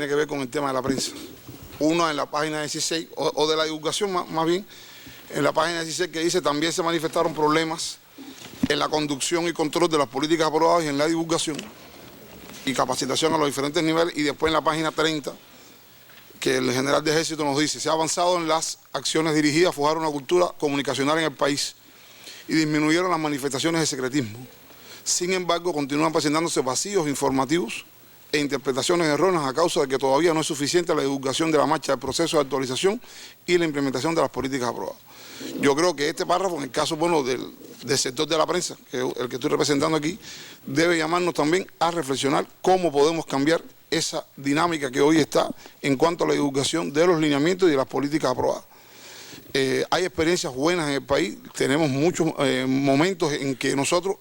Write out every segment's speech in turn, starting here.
tiene que ver con el tema de la prensa. Uno en la página 16, o de la divulgación más bien, en la página 16 que dice también se manifestaron problemas en la conducción y control de las políticas aprobadas y en la divulgación y capacitación a los diferentes niveles, y después en la página 30, que el general de ejército nos dice, se ha avanzado en las acciones dirigidas a forjar una cultura comunicacional en el país y disminuyeron las manifestaciones de secretismo. Sin embargo, continúan presentándose vacíos informativos e interpretaciones erróneas a causa de que todavía no es suficiente la divulgación de la marcha del proceso de actualización y la implementación de las políticas aprobadas. Yo creo que este párrafo, en el caso del sector de la prensa, que es el que estoy representando aquí, debe llamarnos también a reflexionar cómo podemos cambiar esa dinámica que hoy está en cuanto a la divulgación de los lineamientos y de las políticas aprobadas. Hay experiencias buenas en el país, tenemos muchos momentos en que nosotros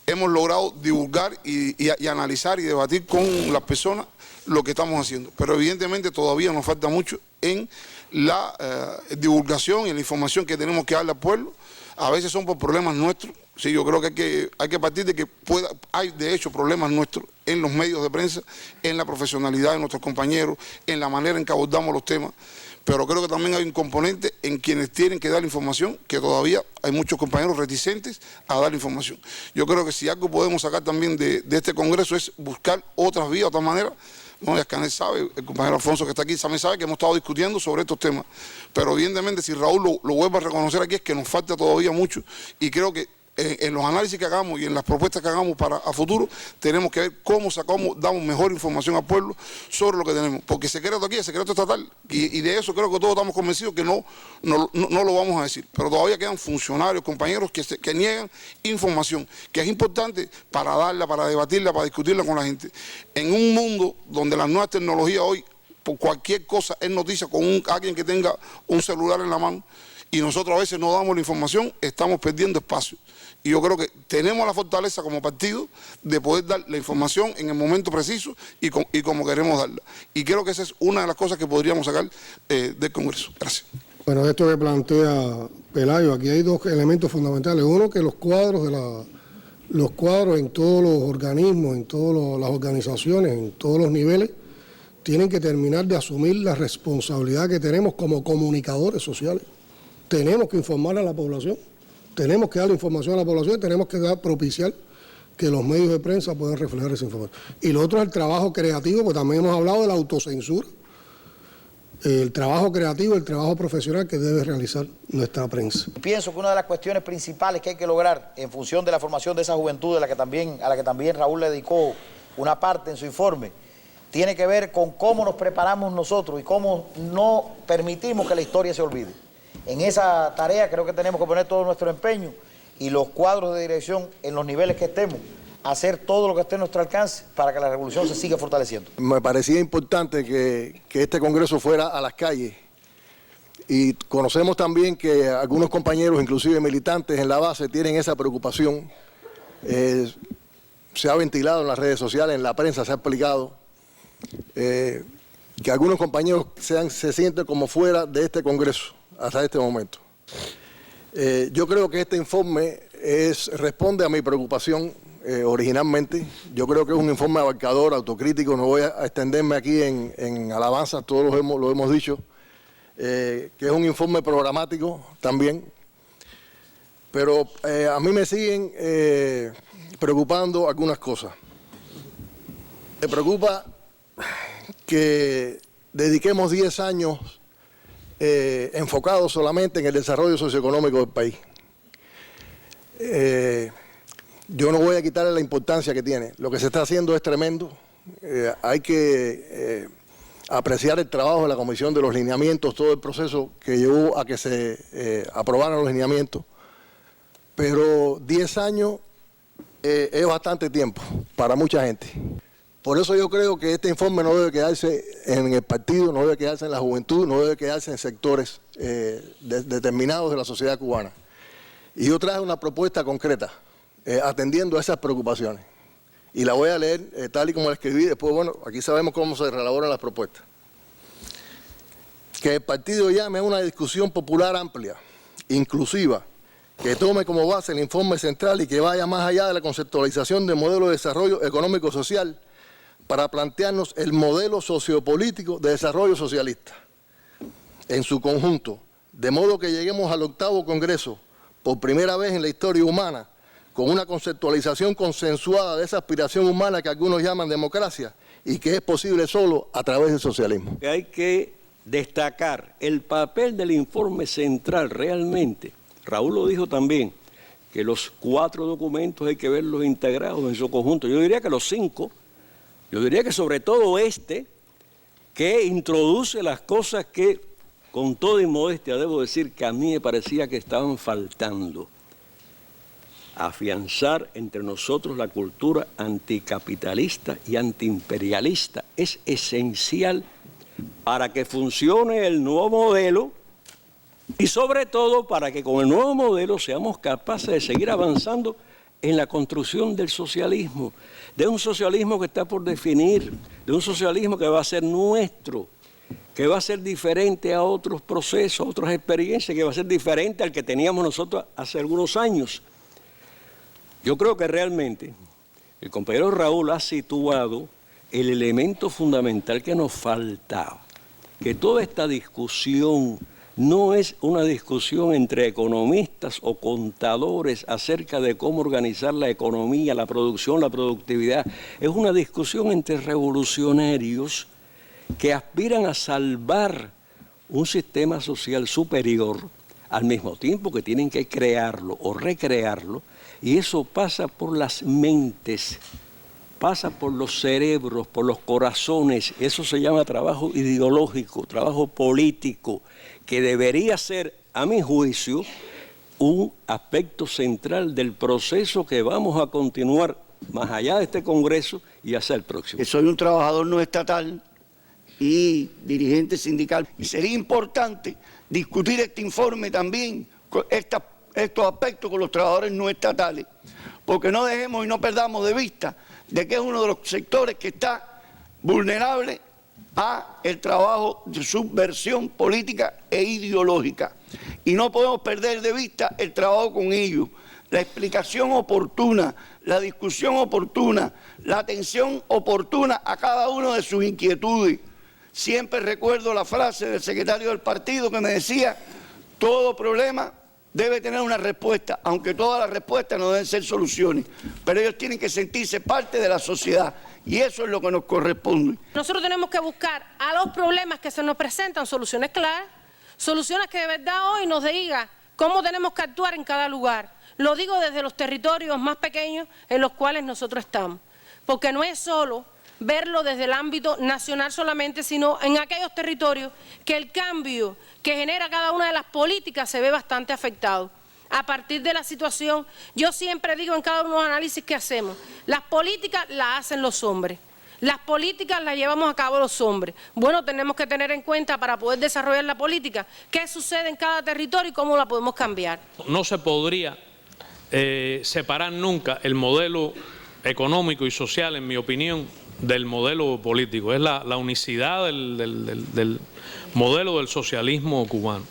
hemos logrado divulgar y analizar y debatir con las personas lo que estamos haciendo, pero evidentemente todavía nos falta mucho en la divulgación y en la información que tenemos que darle al pueblo. A veces son por problemas nuestros. Sí, yo creo que hay que partir de que hay de hecho problemas nuestros en los medios de prensa, en la profesionalidad de nuestros compañeros, en la manera en que abordamos los temas, pero creo que también hay un componente en quienes tienen que dar la información, que todavía hay muchos compañeros reticentes a dar la información. Yo creo que si algo podemos sacar también de este Congreso es buscar otras vías, otras maneras. No, Escanel sabe, el compañero Alfonso que está aquí también sabe que hemos estado discutiendo sobre estos temas, pero evidentemente si Raúl lo vuelve a reconocer aquí es que nos falta todavía mucho, y creo que en los análisis que hagamos y en las propuestas que hagamos para a futuro tenemos que ver cómo damos mejor información al pueblo sobre lo que tenemos, porque secreto aquí es secreto estatal, y de eso creo que todos estamos convencidos que no lo vamos a decir, pero todavía quedan funcionarios, compañeros que niegan información que es importante para darla, para debatirla, para discutirla con la gente. En un mundo donde las nuevas tecnologías hoy, por cualquier cosa es noticia con alguien que tenga un celular en la mano, y nosotros a veces no damos la información, estamos perdiendo espacio. Y yo creo que tenemos la fortaleza como partido de poder dar la información en el momento preciso y como queremos darla. Y creo que esa es una de las cosas que podríamos sacar del Congreso. Gracias. Bueno, esto que plantea Pelayo, aquí hay dos elementos fundamentales. Uno, que los cuadros en todos los organismos, en todas las organizaciones, en todos los niveles, tienen que terminar de asumir la responsabilidad que tenemos como comunicadores sociales. Tenemos que informar a la población. Tenemos que dar información a la población, tenemos que propiciar que los medios de prensa puedan reflejar esa información. Y lo otro es el trabajo creativo, porque también hemos hablado de la autocensura, el trabajo creativo, el trabajo profesional que debe realizar nuestra prensa. Pienso que una de las cuestiones principales que hay que lograr en función de la formación de esa juventud a la que también Raúl le dedicó una parte en su informe, tiene que ver con cómo nos preparamos nosotros y cómo no permitimos que la historia se olvide. En esa tarea creo que tenemos que poner todo nuestro empeño y los cuadros de dirección en los niveles que estemos, hacer todo lo que esté a nuestro alcance para que la revolución se siga fortaleciendo. Me parecía importante que este Congreso fuera a las calles, y conocemos también que algunos compañeros, inclusive militantes en la base, tienen esa preocupación. Se ha ventilado en las redes sociales, en la prensa se ha explicado que algunos compañeros se sienten como fuera de este Congreso hasta este momento. Yo creo que este informe responde a mi preocupación originalmente. Yo creo que es un informe abarcador, autocrítico. No voy a extenderme aquí en alabanzas, todos lo hemos dicho, que es un informe programático también. Pero a mí me siguen preocupando algunas cosas. Me preocupa que dediquemos 10 años enfocado solamente en el desarrollo socioeconómico del país. Yo no voy a quitarle la importancia que tiene. Lo que se está haciendo es tremendo. Hay que apreciar el trabajo de la Comisión de los Lineamientos, todo el proceso que llevó a que se aprobaran los lineamientos. Pero 10 años es bastante tiempo para mucha gente. Por eso yo creo que este informe no debe quedarse en el partido, no debe quedarse en la juventud, no debe quedarse en sectores determinados de la sociedad cubana. Y yo traje una propuesta concreta, atendiendo a esas preocupaciones. Y la voy a leer tal y como la escribí. Después, bueno, aquí sabemos cómo se reelaboran las propuestas. Que el partido llame a una discusión popular amplia, inclusiva, que tome como base el informe central y que vaya más allá de la conceptualización del modelo de desarrollo económico-social, para plantearnos el modelo sociopolítico de desarrollo socialista en su conjunto, de modo que lleguemos al 8º Congreso, por primera vez en la historia humana, con una conceptualización consensuada de esa aspiración humana que algunos llaman democracia y que es posible solo a través del socialismo. Hay que destacar el papel del informe central realmente. Raúl lo dijo también, que los 4 documentos hay que verlos integrados en su conjunto. Yo diría que los 5, yo diría que sobre todo este, que introduce las cosas que, con toda inmodestia, debo decir que a mí me parecía que estaban faltando. Afianzar entre nosotros la cultura anticapitalista y antiimperialista es esencial para que funcione el nuevo modelo y sobre todo para que con el nuevo modelo seamos capaces de seguir avanzando en la construcción del socialismo, de un socialismo que está por definir, de un socialismo que va a ser nuestro, que va a ser diferente a otros procesos, a otras experiencias, que va a ser diferente al que teníamos nosotros hace algunos años. Yo creo que realmente el compañero Raúl ha situado el elemento fundamental que nos faltaba, que toda esta discusión no es una discusión entre economistas o contadores acerca de cómo organizar la economía, la producción, la productividad, es una discusión entre revolucionarios que aspiran a salvar un sistema social superior al mismo tiempo que tienen que crearlo o recrearlo. Y eso pasa por las mentes, pasa por los cerebros, por los corazones. Eso se llama trabajo ideológico, trabajo político, que debería ser, a mi juicio, un aspecto central del proceso que vamos a continuar más allá de este Congreso y hacia el próximo. Soy un trabajador no estatal y dirigente sindical. Y sería importante discutir este informe también, estos aspectos con los trabajadores no estatales, porque no dejemos y no perdamos de vista de que es uno de los sectores que está vulnerable a el trabajo de subversión política e ideológica. Y no podemos perder de vista el trabajo con ellos, la explicación oportuna, la discusión oportuna, la atención oportuna a cada uno de sus inquietudes. Siempre recuerdo la frase del secretario del partido que me decía, todo problema debe tener una respuesta, aunque todas las respuestas no deben ser soluciones, pero ellos tienen que sentirse parte de la sociedad y eso es lo que nos corresponde. Nosotros tenemos que buscar a los problemas que se nos presentan soluciones claras, soluciones que de verdad hoy nos digan cómo tenemos que actuar en cada lugar. Lo digo desde los territorios más pequeños en los cuales nosotros estamos, porque no es solo verlo desde el ámbito nacional solamente, sino en aquellos territorios que el cambio que genera cada una de las políticas se ve bastante afectado. A partir de la situación, yo siempre digo en cada uno de los análisis que hacemos, las políticas las hacen los hombres, las políticas las llevamos a cabo los hombres. Bueno, tenemos que tener en cuenta para poder desarrollar la política, qué sucede en cada territorio y cómo la podemos cambiar. No se podría separar nunca el modelo económico y social, en mi opinión, del modelo político. Es la unicidad del modelo del socialismo cubano.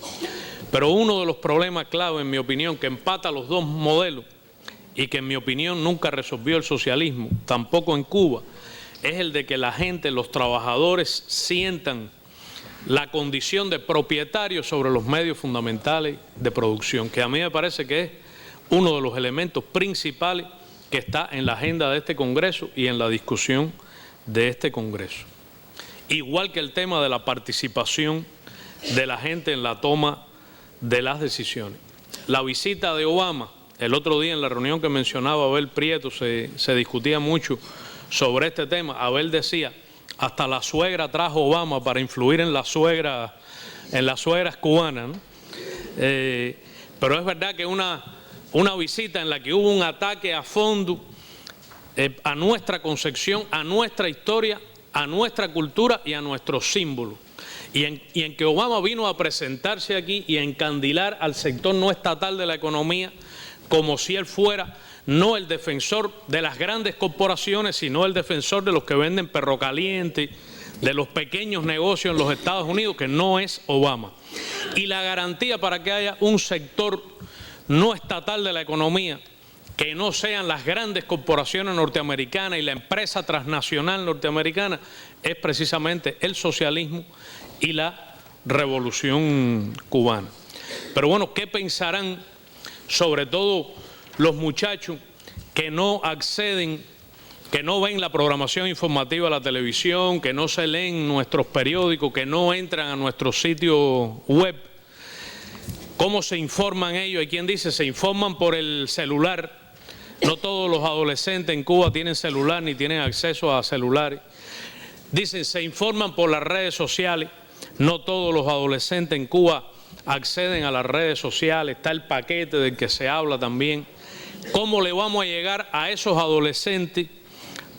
Pero uno de los problemas clave, en mi opinión, que empata los dos modelos y que en mi opinión nunca resolvió el socialismo, tampoco en Cuba, es el de que la gente, los trabajadores, sientan la condición de propietarios sobre los medios fundamentales de producción, que a mí me parece que es uno de los elementos principales que está en la agenda de este Congreso y en la discusión de este Congreso. Igual que el tema de la participación de la gente en la toma de las decisiones. La visita de Obama, el otro día en la reunión que mencionaba Abel Prieto, se discutía mucho sobre este tema. Abel decía, hasta la suegra trajo Obama para influir en las suegras cubanas, ¿no? Pero es verdad que una visita en la que hubo un ataque a fondo a nuestra concepción, a nuestra historia, a nuestra cultura y a nuestros símbolos. Y en que Obama vino a presentarse aquí y a encandilar al sector no estatal de la economía como si él fuera no el defensor de las grandes corporaciones, sino el defensor de los que venden perro caliente, de los pequeños negocios en los Estados Unidos, que no es Obama. Y la garantía para que haya un sector no estatal de la economía que no sean las grandes corporaciones norteamericanas y la empresa transnacional norteamericana, es precisamente el socialismo y la revolución cubana. Pero bueno, ¿qué pensarán sobre todo los muchachos que no acceden, que no ven la programación informativa de la televisión, que no se leen nuestros periódicos, que no entran a nuestro sitio web? ¿Cómo se informan ellos? Hay quien dice se informan por el celular. No todos los adolescentes en Cuba tienen celular ni tienen acceso a celulares. Dicen se informan por las redes sociales. No todos los adolescentes en Cuba acceden a las redes sociales. Está el paquete del que se habla también. ¿Cómo le vamos a llegar a esos adolescentes,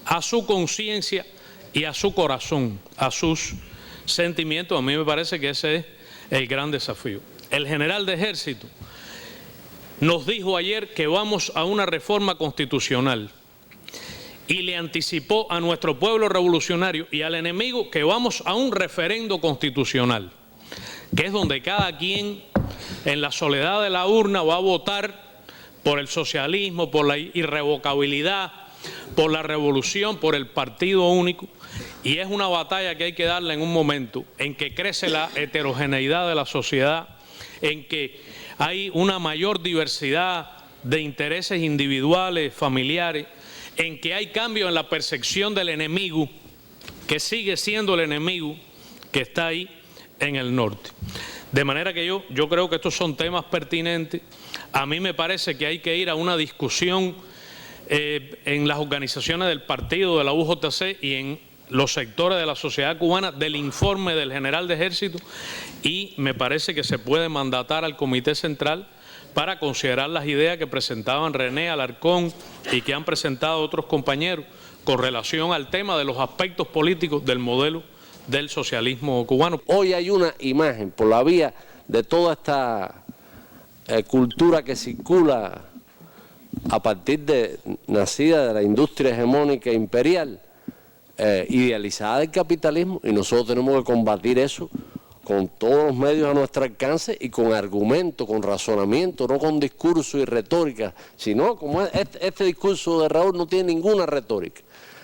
a su conciencia y a su corazón, a sus sentimientos? A mí me parece que ese es el gran desafío. El general de ejército nos dijo ayer que vamos a una reforma constitucional y le anticipó a nuestro pueblo revolucionario y al enemigo que vamos a un referendo constitucional, que es donde cada quien en la soledad de la urna va a votar por el socialismo, por la irrevocabilidad, por la revolución, por el partido único. Y es una batalla que hay que darla en un momento en que crece la heterogeneidad de la sociedad, en que hay una mayor diversidad de intereses individuales, familiares, en que hay cambios en la percepción del enemigo, que sigue siendo el enemigo que está ahí en el norte. De manera que yo creo que estos son temas pertinentes. A mí me parece que hay que ir a una discusión en las organizaciones del partido, de la UJC y en los sectores de la sociedad cubana del informe del general de ejército, y me parece que se puede mandatar al Comité Central para considerar las ideas que presentaban René Alarcón y que han presentado otros compañeros con relación al tema de los aspectos políticos del modelo del socialismo cubano. Hoy hay una imagen por la vía de toda esta cultura que circula a partir de nacida de la industria hegemónica imperial, idealizada del capitalismo, y nosotros tenemos que combatir eso con todos los medios a nuestro alcance y con argumento, con razonamiento, no con discurso y retórica, sino como este discurso de Raúl no tiene ninguna retórica.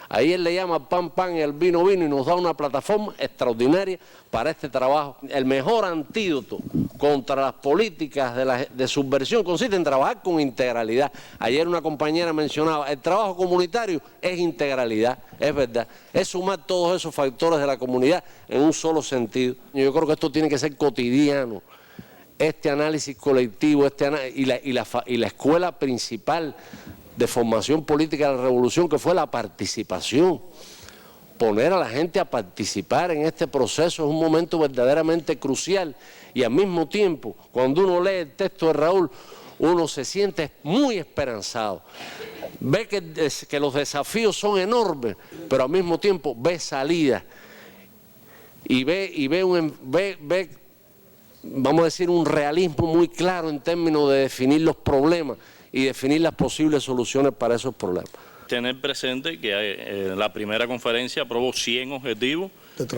Ahí él le llama al pan pan y al vino vino y nos da una plataforma extraordinaria para este trabajo. El mejor antídoto contra las políticas de subversión consiste en trabajar con integralidad. Ayer una compañera mencionaba, el trabajo comunitario es integralidad, es verdad. Es sumar todos esos factores de la comunidad en un solo sentido. Yo creo que esto tiene que ser cotidiano. Este análisis colectivo y la escuela principal de formación política de la revolución, que fue la participación. Poner a la gente a participar en este proceso es un momento verdaderamente crucial, y al mismo tiempo, cuando uno lee el texto de Raúl, uno se siente muy esperanzado. Ve que los desafíos son enormes, pero al mismo tiempo ve salidas y ve, vamos a decir, un realismo muy claro en términos de definir los problemas y definir las posibles soluciones para esos problemas. Tener presente que la primera conferencia aprobó 100 objetivos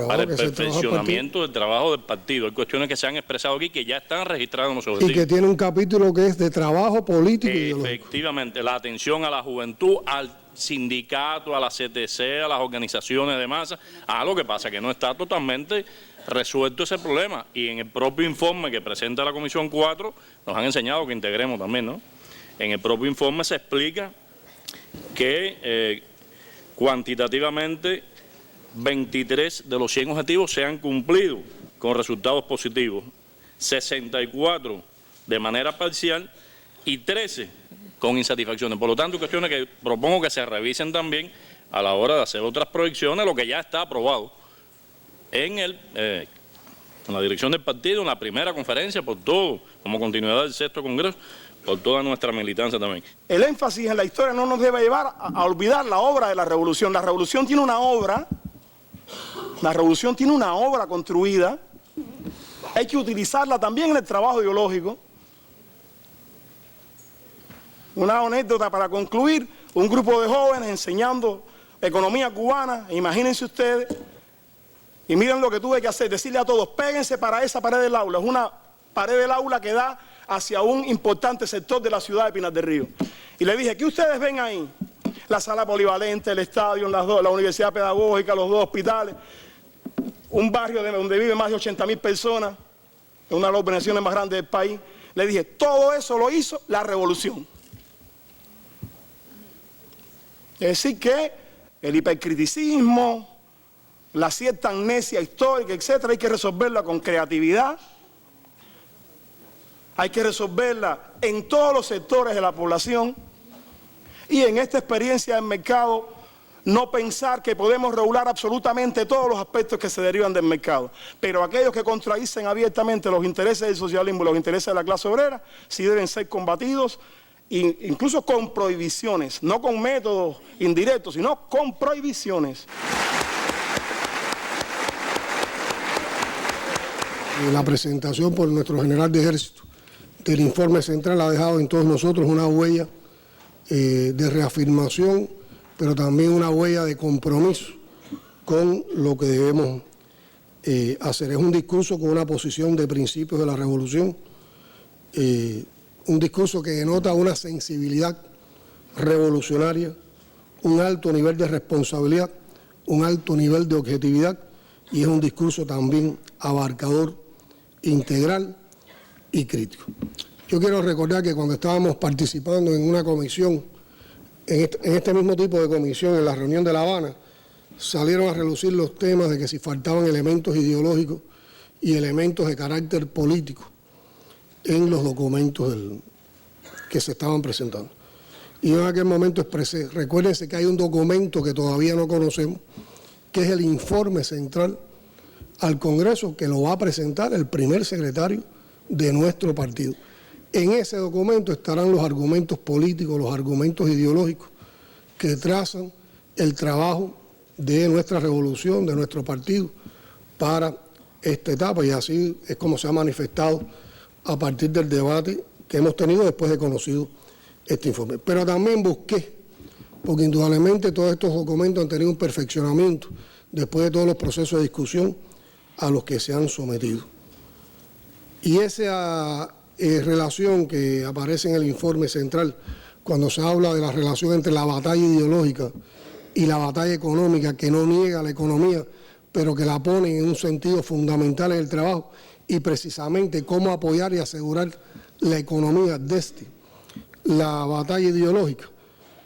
para el perfeccionamiento del trabajo del partido. Hay cuestiones que se han expresado aquí que ya están registradas en los objetivos. Y que tiene un capítulo que es de trabajo político y ideológico. Efectivamente, la atención a la juventud, al sindicato, a la CTC, a las organizaciones de masa. Lo que pasa es que no está totalmente resuelto ese problema, y en el propio informe que presenta la Comisión 4 nos han enseñado que integremos también, ¿no? En el propio informe se explica que cuantitativamente 23 de los 100 objetivos se han cumplido con resultados positivos, 64 de manera parcial y 13 con insatisfacciones. Por lo tanto, cuestiones que propongo que se revisen también a la hora de hacer otras proyecciones, lo que ya está aprobado en la dirección del partido, en la primera conferencia, por todo, como continuidad del 6º Congreso, por toda nuestra militancia también. El énfasis en la historia no nos debe llevar a olvidar la obra de la revolución. La revolución tiene una obra, construida. Hay que utilizarla también en el trabajo ideológico. Una anécdota para concluir: un grupo de jóvenes enseñando economía cubana, imagínense ustedes, y miren lo que tuve que hacer, decirle a todos, péguense para esa pared del aula. Es una pared del aula que da hacia un importante sector de la ciudad de Pinar del Río. Y le dije, ¿qué ustedes ven ahí? La sala polivalente, el estadio, la universidad pedagógica, los 2 hospitales, un barrio donde viven más de 80.000 personas, una de las urbanizaciones más grandes del país. Le dije, todo eso lo hizo la revolución. Es decir que el hipercriticismo, la cierta amnesia histórica, etcétera, hay que resolverla con creatividad, hay que resolverla en todos los sectores de la población y en esta experiencia del mercado no pensar que podemos regular absolutamente todos los aspectos que se derivan del mercado, pero aquellos que contradicen abiertamente los intereses del socialismo y los intereses de la clase obrera sí deben ser combatidos, incluso con prohibiciones, no con métodos indirectos, sino con prohibiciones. La presentación por nuestro general de ejército del informe central ha dejado en todos nosotros una huella de reafirmación, pero también una huella de compromiso con lo que debemos hacer. Es un discurso con una posición de principios de la revolución, un discurso que denota una sensibilidad revolucionaria, un alto nivel de responsabilidad, un alto nivel de objetividad, y es un discurso también abarcador, integral y crítico. Yo quiero recordar que cuando estábamos participando en una comisión, en este mismo tipo de comisión, en la reunión de La Habana, salieron a relucir los temas de que si faltaban elementos ideológicos y elementos de carácter político en los documentos que se estaban presentando. Y yo en aquel momento expresé, recuérdense que hay un documento que todavía no conocemos, que es el informe central al Congreso, que lo va a presentar el primer secretario de nuestro partido. En ese documento estarán los argumentos políticos, los argumentos ideológicos que trazan el trabajo de nuestra revolución, de nuestro partido, para esta etapa, y así es como se ha manifestado a partir del debate que hemos tenido después de conocido este informe. Pero también busqué, porque indudablemente todos estos documentos han tenido un perfeccionamiento después de todos los procesos de discusión a los que se han sometido. Y esa relación que aparece en el informe central, cuando se habla de la relación entre la batalla ideológica y la batalla económica, que no niega la economía, pero que la pone en un sentido fundamental en el trabajo, y precisamente cómo apoyar y asegurar la economía desde la batalla ideológica,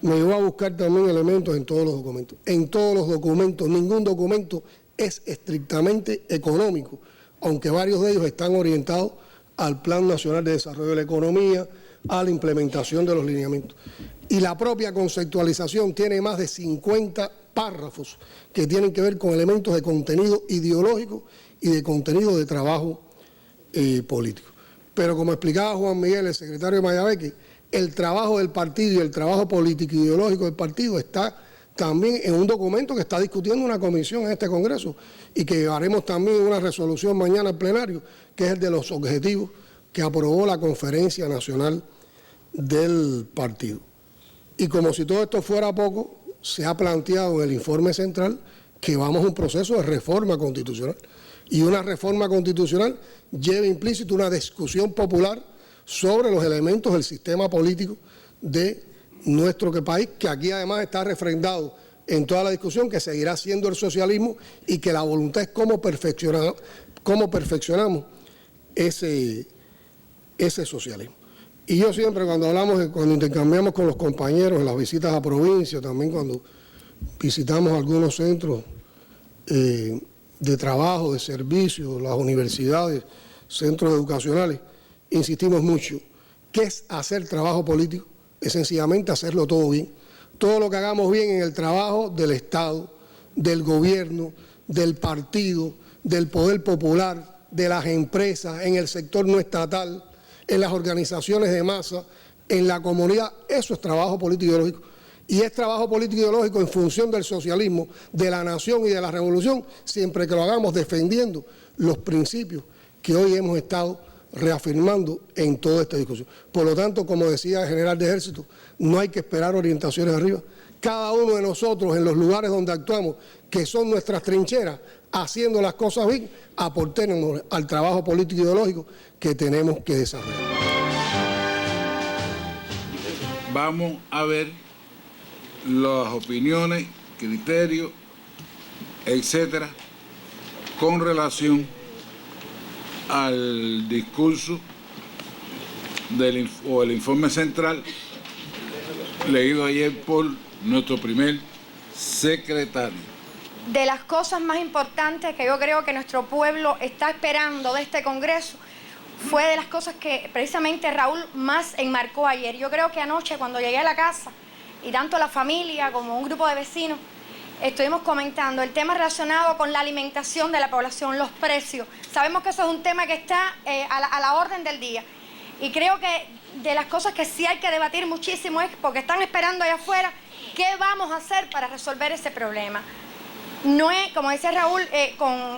me llevó a buscar también elementos en todos los documentos. En todos los documentos, ningún documento es estrictamente económico, aunque varios de ellos están orientados al Plan Nacional de Desarrollo de la Economía, a la implementación de los lineamientos. Y la propia conceptualización tiene más de 50 párrafos que tienen que ver con elementos de contenido ideológico y de contenido de trabajo político. Pero como explicaba Juan Miguel, el secretario de Mayabeque, el trabajo del partido y el trabajo político e ideológico del partido está también en un documento que está discutiendo una comisión en este Congreso y que llevaremos también una resolución mañana al plenario, que es el de los objetivos que aprobó la Conferencia Nacional del partido. Y como si todo esto fuera poco, se ha planteado en el informe central que vamos a un proceso de reforma constitucional. Y una reforma constitucional lleva implícito una discusión popular sobre los elementos del sistema político de nuestro país, que aquí además está refrendado en toda la discusión, que seguirá siendo el socialismo y que la voluntad es cómo perfeccionamos ese socialismo. Y yo siempre cuando intercambiamos con los compañeros en las visitas a provincia, también cuando visitamos algunos centros de trabajo, de servicio, las universidades, centros educacionales, insistimos mucho. ¿Qué es hacer trabajo político? Es sencillamente hacerlo todo bien. Todo lo que hagamos bien en el trabajo del Estado, del gobierno, del partido, del poder popular, de las empresas, en el sector no estatal, en las organizaciones de masa, en la comunidad, eso es trabajo político ideológico. Y es trabajo político ideológico en función del socialismo, de la nación y de la revolución, siempre que lo hagamos defendiendo los principios que hoy hemos estado reafirmando en toda esta discusión. Por lo tanto, como decía el general de ejército, no hay que esperar orientaciones arriba. Cada uno de nosotros en los lugares donde actuamos, que son nuestras trincheras, haciendo las cosas bien, aportemos al trabajo político ideológico que tenemos que desarrollar. vamos a ver las opiniones, criterios, etcétera, con relación al discurso o el informe central leído ayer por nuestro primer secretario. De las cosas más importantes que yo creo que nuestro pueblo está esperando de este Congreso fue de las cosas que precisamente Raúl más enmarcó ayer. Yo creo que anoche cuando llegué a la casa y tanto la familia como un grupo de vecinos estuvimos comentando el tema relacionado con la alimentación de la población, los precios. Sabemos que eso es un tema que está a la orden del día. Y creo que de las cosas que sí hay que debatir muchísimo es porque están esperando allá afuera qué vamos a hacer para resolver ese problema. No es, como decía Raúl,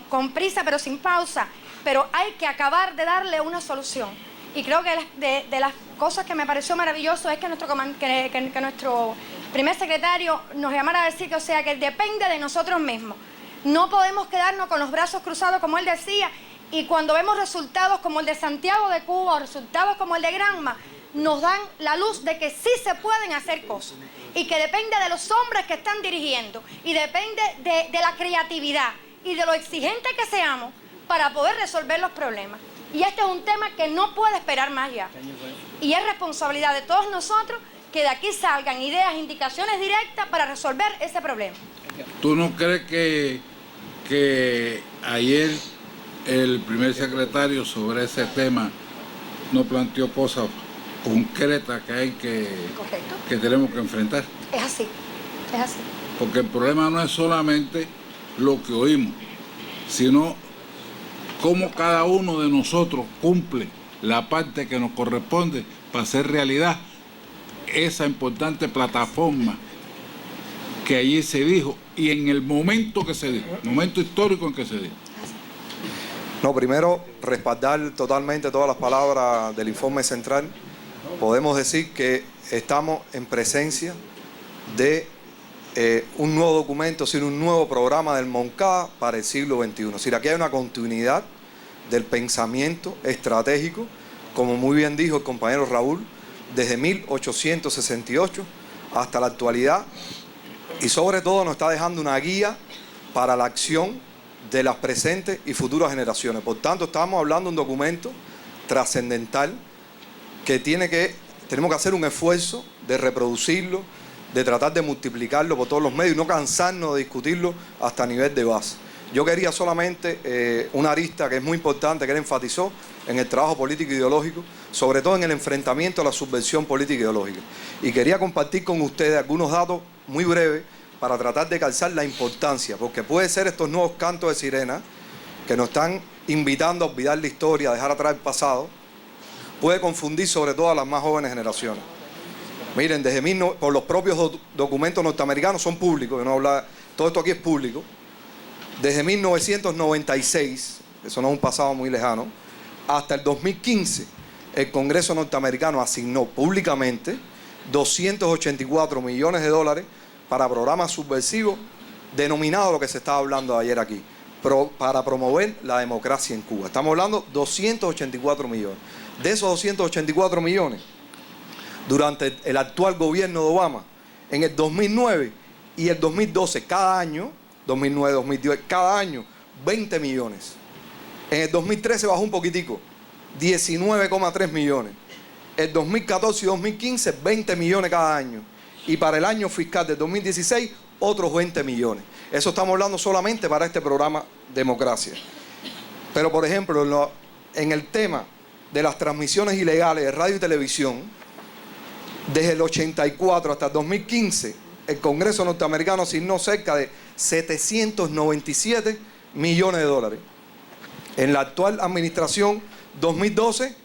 con prisa pero sin pausa, pero hay que acabar de darle una solución. Y creo que de las cosas que me pareció maravilloso es que nuestro primer secretario nos llamara a decir que, o sea, que depende de nosotros mismos. No podemos quedarnos con los brazos cruzados, como él decía, y cuando vemos resultados como el de Santiago de Cuba o resultados como el de Granma, nos dan la luz de que sí se pueden hacer cosas y que depende de los hombres que están dirigiendo y depende de la creatividad y de lo exigente que seamos para poder resolver los problemas. Y este es un tema que no puede esperar más ya. Y es responsabilidad de todos nosotros que de aquí salgan ideas, indicaciones directas para resolver ese problema. ¿Tú no crees que ayer el primer secretario sobre ese tema no planteó cosas concretas que hay que tenemos que enfrentar? Es así, es así. Porque el problema no es solamente lo que oímos, sino cómo cada uno de nosotros cumple la parte que nos corresponde para hacer realidad esa importante plataforma que allí se dijo y en el momento que se dijo, momento histórico en que se dijo. No, primero, respaldar totalmente todas las palabras del informe central. Podemos decir que estamos en presencia de un nuevo documento, sino un nuevo programa del Moncada para el siglo XXI. Es decir, aquí hay una continuidad del pensamiento estratégico, como muy bien dijo el compañero Raúl, desde 1868 hasta la actualidad, y sobre todo nos está dejando una guía para la acción de las presentes y futuras generaciones. Por tanto, estamos hablando de un documento trascendental que tenemos que hacer un esfuerzo de reproducirlo, de tratar de multiplicarlo por todos los medios y no cansarnos de discutirlo hasta nivel de base. Yo quería solamente una arista que es muy importante, que él enfatizó en el trabajo político ideológico, sobre todo en el enfrentamiento a la subversión política ideológica. Y quería compartir con ustedes algunos datos muy breves para tratar de calzar la importancia, porque puede ser estos nuevos cantos de sirena que nos están invitando a olvidar la historia, a dejar atrás el pasado, puede confundir sobre todo a las más jóvenes generaciones. Miren, por los propios documentos norteamericanos son públicos, todo esto aquí es público. Desde 1996, eso no es un pasado muy lejano, hasta el 2015, el Congreso norteamericano asignó públicamente 284 millones de dólares para programas subversivos, denominados lo que se estaba hablando ayer aquí, para promover la democracia en Cuba. Estamos hablando de 284 millones. De esos 284 millones, durante el actual gobierno de Obama, en el 2009 y el 2012, cada año, 2009, 2010, cada año, 20 millones. En el 2013 bajó un poquitico, 19,3 millones. El 2014 y 2015, 20 millones cada año. Y para el año fiscal del 2016, otros 20 millones. Eso estamos hablando solamente para este programa Democracia. Pero, por ejemplo, en el tema de las transmisiones ilegales de radio y televisión, desde el 84 hasta el 2015, el Congreso norteamericano asignó cerca de 797 millones de dólares. En la actual administración, 2012,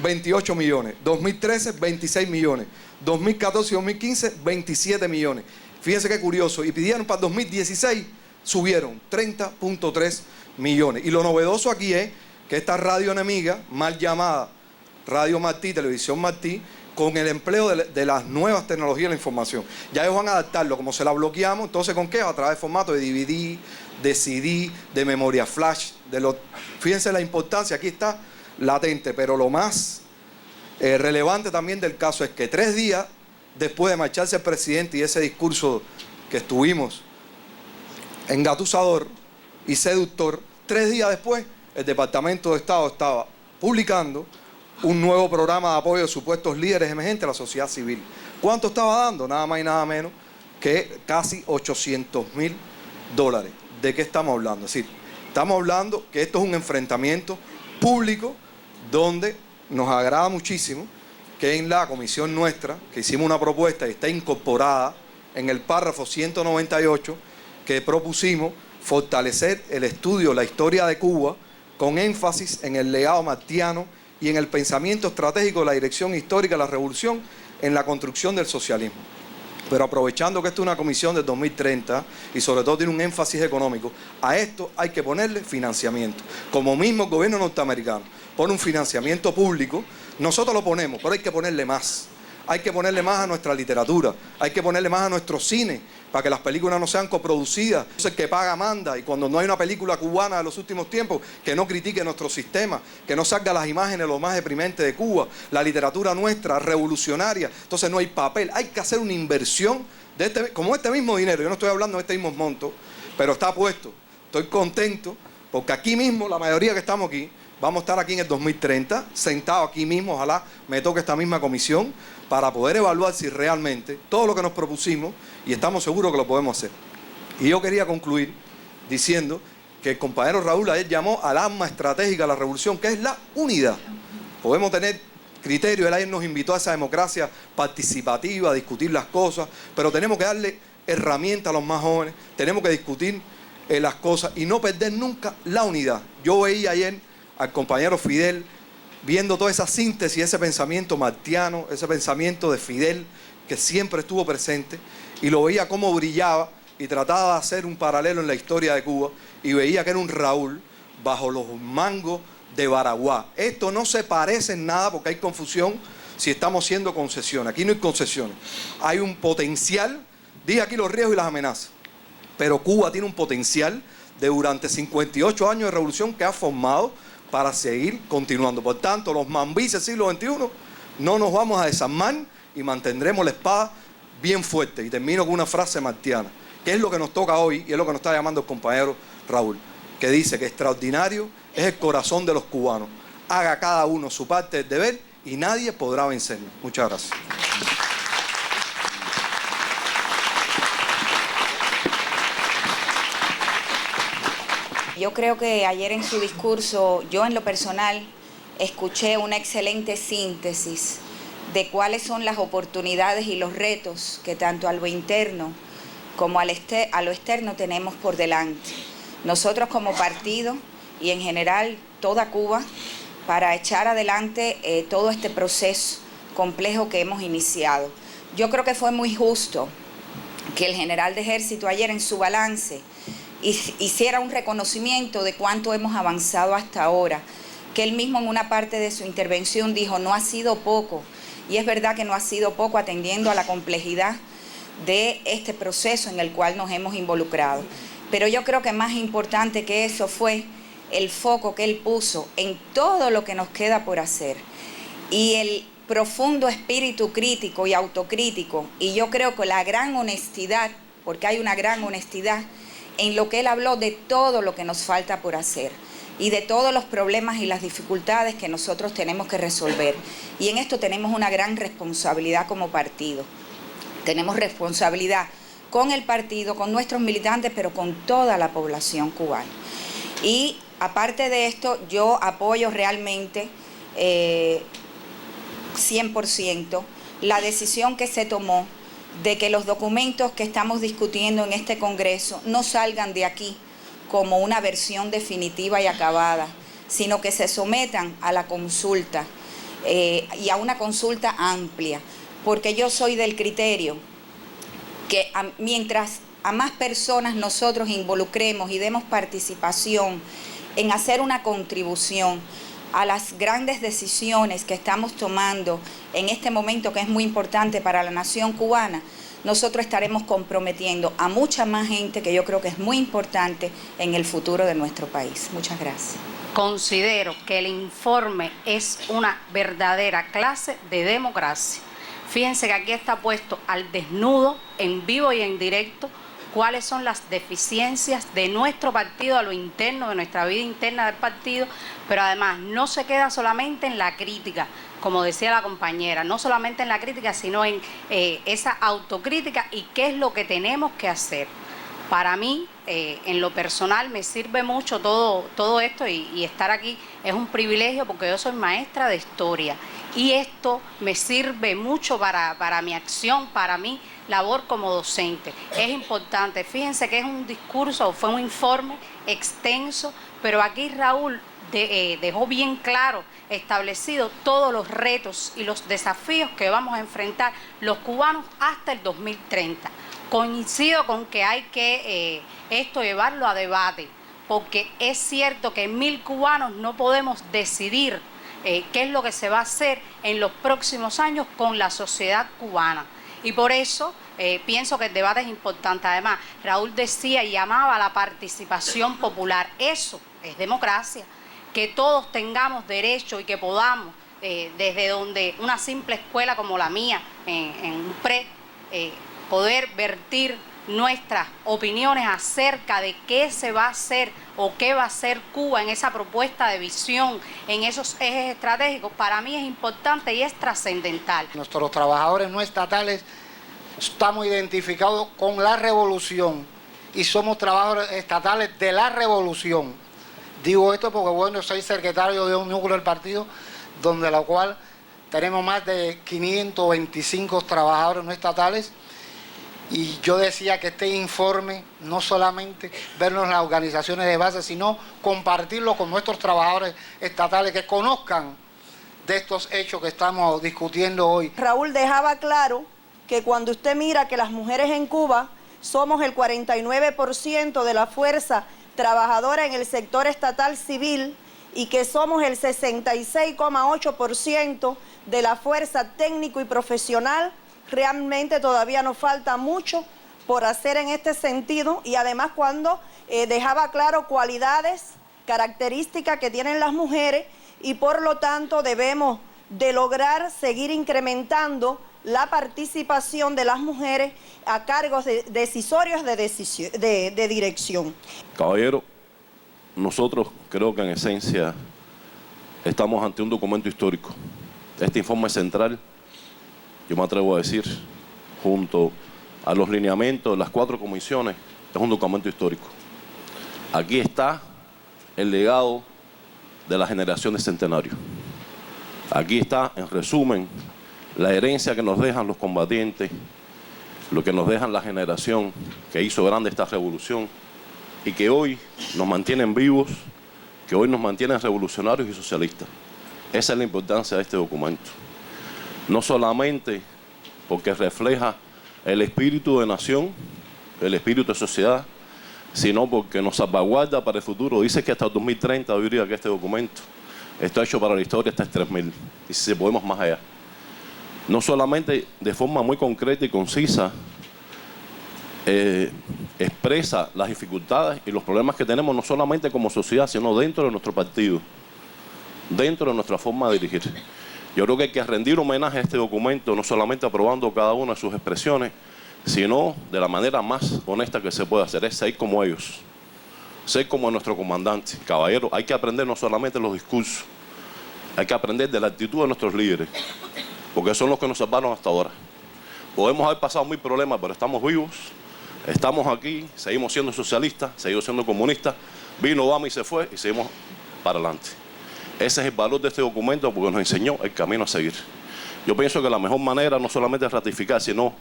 28 millones. 2013, 26 millones. 2014 y 2015, 27 millones. Fíjense qué curioso. Y pidieron para 2016, subieron 30,3 millones. Y lo novedoso aquí es que esta radio enemiga, mal llamada Radio Martí, Televisión Martí, con el empleo de las nuevas tecnologías de la información. Ya ellos van a adaptarlo, como se la bloqueamos, entonces ¿con qué? A través de formato de DVD, de CD, de memoria flash. Fíjense la importancia, aquí está latente, pero lo más relevante también del caso es que 3 días después de marcharse el presidente y ese discurso que estuvimos engatusador y seductor, 3 días después el Departamento de Estado estaba publicando un nuevo programa de apoyo de supuestos líderes emergentes a la sociedad civil. ¿Cuánto estaba dando? Nada más y nada menos que casi $800.000. ¿De qué estamos hablando? Es decir, estamos hablando que esto es un enfrentamiento público donde nos agrada muchísimo que en la comisión nuestra, que hicimos una propuesta y está incorporada en el párrafo 198, que propusimos fortalecer el estudio de la historia de Cuba con énfasis en el legado martiano y en el pensamiento estratégico de la dirección histórica de la revolución en la construcción del socialismo. Pero aprovechando que esto es una comisión del 2030 y sobre todo tiene un énfasis económico, a esto hay que ponerle financiamiento. Como mismo el gobierno norteamericano pone un financiamiento público, nosotros lo ponemos, pero hay que ponerle más. Hay que ponerle más a nuestra literatura, hay que ponerle más a nuestro cine, para que las películas no sean coproducidas. Entonces, el que paga manda, y cuando no hay una película cubana de los últimos tiempos, que no critique nuestro sistema, que no salga las imágenes lo más deprimente de Cuba, la literatura nuestra, revolucionaria, entonces no hay papel. Hay que hacer una inversión, como este mismo dinero, yo no estoy hablando de este mismo monto, pero está puesto. Estoy contento, porque aquí mismo, la mayoría que estamos aquí, vamos a estar aquí en el 2030, sentados aquí mismo, ojalá me toque esta misma comisión, para poder evaluar si realmente todo lo que nos propusimos, y estamos seguros que lo podemos hacer. Y yo quería concluir diciendo que el compañero Raúl ayer llamó al arma estratégica de la revolución, que es la unidad. Podemos tener criterio, él ayer nos invitó a esa democracia participativa, a discutir las cosas, pero tenemos que darle herramientas a los más jóvenes, tenemos que discutir las cosas y no perder nunca la unidad. Yo veía ayer al compañero Fidel viendo toda esa síntesis, ese pensamiento martiano, ese pensamiento de Fidel que siempre estuvo presente, y lo veía cómo brillaba y trataba de hacer un paralelo en la historia de Cuba, y veía que era un Raúl bajo los mangos de Baraguá. Esto no se parece en nada porque hay confusión si estamos haciendo concesiones. Aquí no hay concesiones. Hay un potencial, dije aquí los riesgos y las amenazas, pero Cuba tiene un potencial de durante 58 años de revolución que ha formado para seguir continuando. Por tanto, los mambises del siglo XXI no nos vamos a desarmar y mantendremos la espada bien fuerte. Y termino con una frase martiana, que es lo que nos toca hoy y es lo que nos está llamando el compañero Raúl, que dice que extraordinario es el corazón de los cubanos. Haga cada uno su parte del deber y nadie podrá vencernos. Muchas gracias. Yo creo que ayer en su discurso, yo en lo personal, escuché una excelente síntesis de cuáles son las oportunidades y los retos que tanto a lo interno como a lo externo tenemos por delante. Nosotros como partido y en general toda Cuba, para echar adelante todo este proceso complejo que hemos iniciado. Yo creo que fue muy justo que el general de ejército ayer en su balance hiciera un reconocimiento de cuánto hemos avanzado hasta ahora, que él mismo en una parte de su intervención dijo, no ha sido poco, y es verdad que no ha sido poco atendiendo a la complejidad de este proceso en el cual nos hemos involucrado. Pero yo creo que más importante que eso fue el foco que él puso en todo lo que nos queda por hacer y el profundo espíritu crítico y autocrítico, y yo creo que la gran honestidad, porque hay una gran honestidad en lo que él habló de todo lo que nos falta por hacer y de todos los problemas y las dificultades que nosotros tenemos que resolver. Y en esto tenemos una gran responsabilidad como partido. Tenemos responsabilidad con el partido, con nuestros militantes, pero con toda la población cubana. Y aparte de esto, yo apoyo realmente 100% la decisión que se tomó de que los documentos que estamos discutiendo en este Congreso no salgan de aquí como una versión definitiva y acabada, sino que se sometan a la consulta y a una consulta amplia, porque yo soy del criterio que mientras a más personas nosotros involucremos y demos participación en hacer una contribución a las grandes decisiones que estamos tomando en este momento, que es muy importante para la nación cubana, nosotros estaremos comprometiendo a mucha más gente, que yo creo que es muy importante en el futuro de nuestro país. Muchas gracias. Considero que el informe es una verdadera clase de democracia. Fíjense que aquí está puesto al desnudo, en vivo y en directo, cuáles son las deficiencias de nuestro partido a lo interno, de nuestra vida interna del partido, pero además no se queda solamente en la crítica, como decía la compañera, no solamente en la crítica, sino en esa autocrítica y qué es lo que tenemos que hacer. Para mí, en lo personal, me sirve mucho todo esto y estar aquí es un privilegio porque yo soy maestra de historia y esto me sirve mucho para mi acción, para mi labor como docente. Es importante, fíjense que es un discurso, fue un informe extenso, pero aquí Raúl dejó bien claro, establecido todos los retos y los desafíos que vamos a enfrentar los cubanos hasta el 2030. Coincido con que hay que esto llevarlo a debate, porque es cierto que 1000 cubanos no podemos decidir qué es lo que se va a hacer en los próximos años con la sociedad cubana. Y por eso pienso que el debate es importante. Además, Raúl decía y llamaba a la participación popular. Eso es democracia, que todos tengamos derecho y que podamos, desde donde una simple escuela como la mía, en un pre, poder vertir nuestras opiniones acerca de qué se va a hacer o qué va a hacer Cuba en esa propuesta de visión, en esos ejes estratégicos, para mí es importante y es trascendental. Nuestros trabajadores no estatales estamos identificados con la revolución y somos trabajadores estatales de la revolución. Digo esto porque, bueno, soy secretario de un núcleo del partido donde la cual tenemos más de 525 trabajadores no estatales. Y yo decía que este informe no solamente verlo en las organizaciones de base, sino compartirlo con nuestros trabajadores estatales que conozcan de estos hechos que estamos discutiendo hoy. Raúl dejaba claro que cuando usted mira que las mujeres en Cuba somos el 49% de la fuerza trabajadora en el sector estatal civil y que somos el 66,8% de la fuerza técnico y profesional, realmente todavía nos falta mucho por hacer en este sentido y además cuando dejaba claro cualidades, características que tienen las mujeres y por lo tanto debemos de lograr seguir incrementando la participación de las mujeres a cargos decisorios de dirección. Caballero, nosotros creo que en esencia estamos ante un documento histórico. Este informe central, yo me atrevo a decir, junto a los lineamientos de las 4 comisiones, es un documento histórico. Aquí está el legado de la generación de centenario. Aquí está, en resumen, la herencia que nos dejan los combatientes, lo que nos dejan la generación que hizo grande esta revolución y que hoy nos mantienen vivos, que hoy nos mantienen revolucionarios y socialistas. Esa es la importancia de este documento. No solamente porque refleja el espíritu de nación, el espíritu de sociedad, sino porque nos salvaguarda para el futuro. Dice que hasta el 2030 yo diría que este documento está hecho para la historia hasta el 3000, y si podemos más allá. No solamente de forma muy concreta y concisa expresa las dificultades y los problemas que tenemos no solamente como sociedad, sino dentro de nuestro partido, dentro de nuestra forma de dirigir. Yo creo que hay que rendir homenaje a este documento, no solamente aprobando cada una de sus expresiones, sino de la manera más honesta que se puede hacer, es ser como ellos, ser como nuestro comandante. Caballero, hay que aprender no solamente los discursos, hay que aprender de la actitud de nuestros líderes, porque son los que nos salvaron hasta ahora. Podemos haber pasado mil problemas, pero estamos vivos, estamos aquí, seguimos siendo socialistas, seguimos siendo comunistas, vino Obama y se fue y seguimos para adelante. Ese es el valor de este documento porque nos enseñó el camino a seguir. Yo pienso que la mejor manera no solamente es ratificar, sino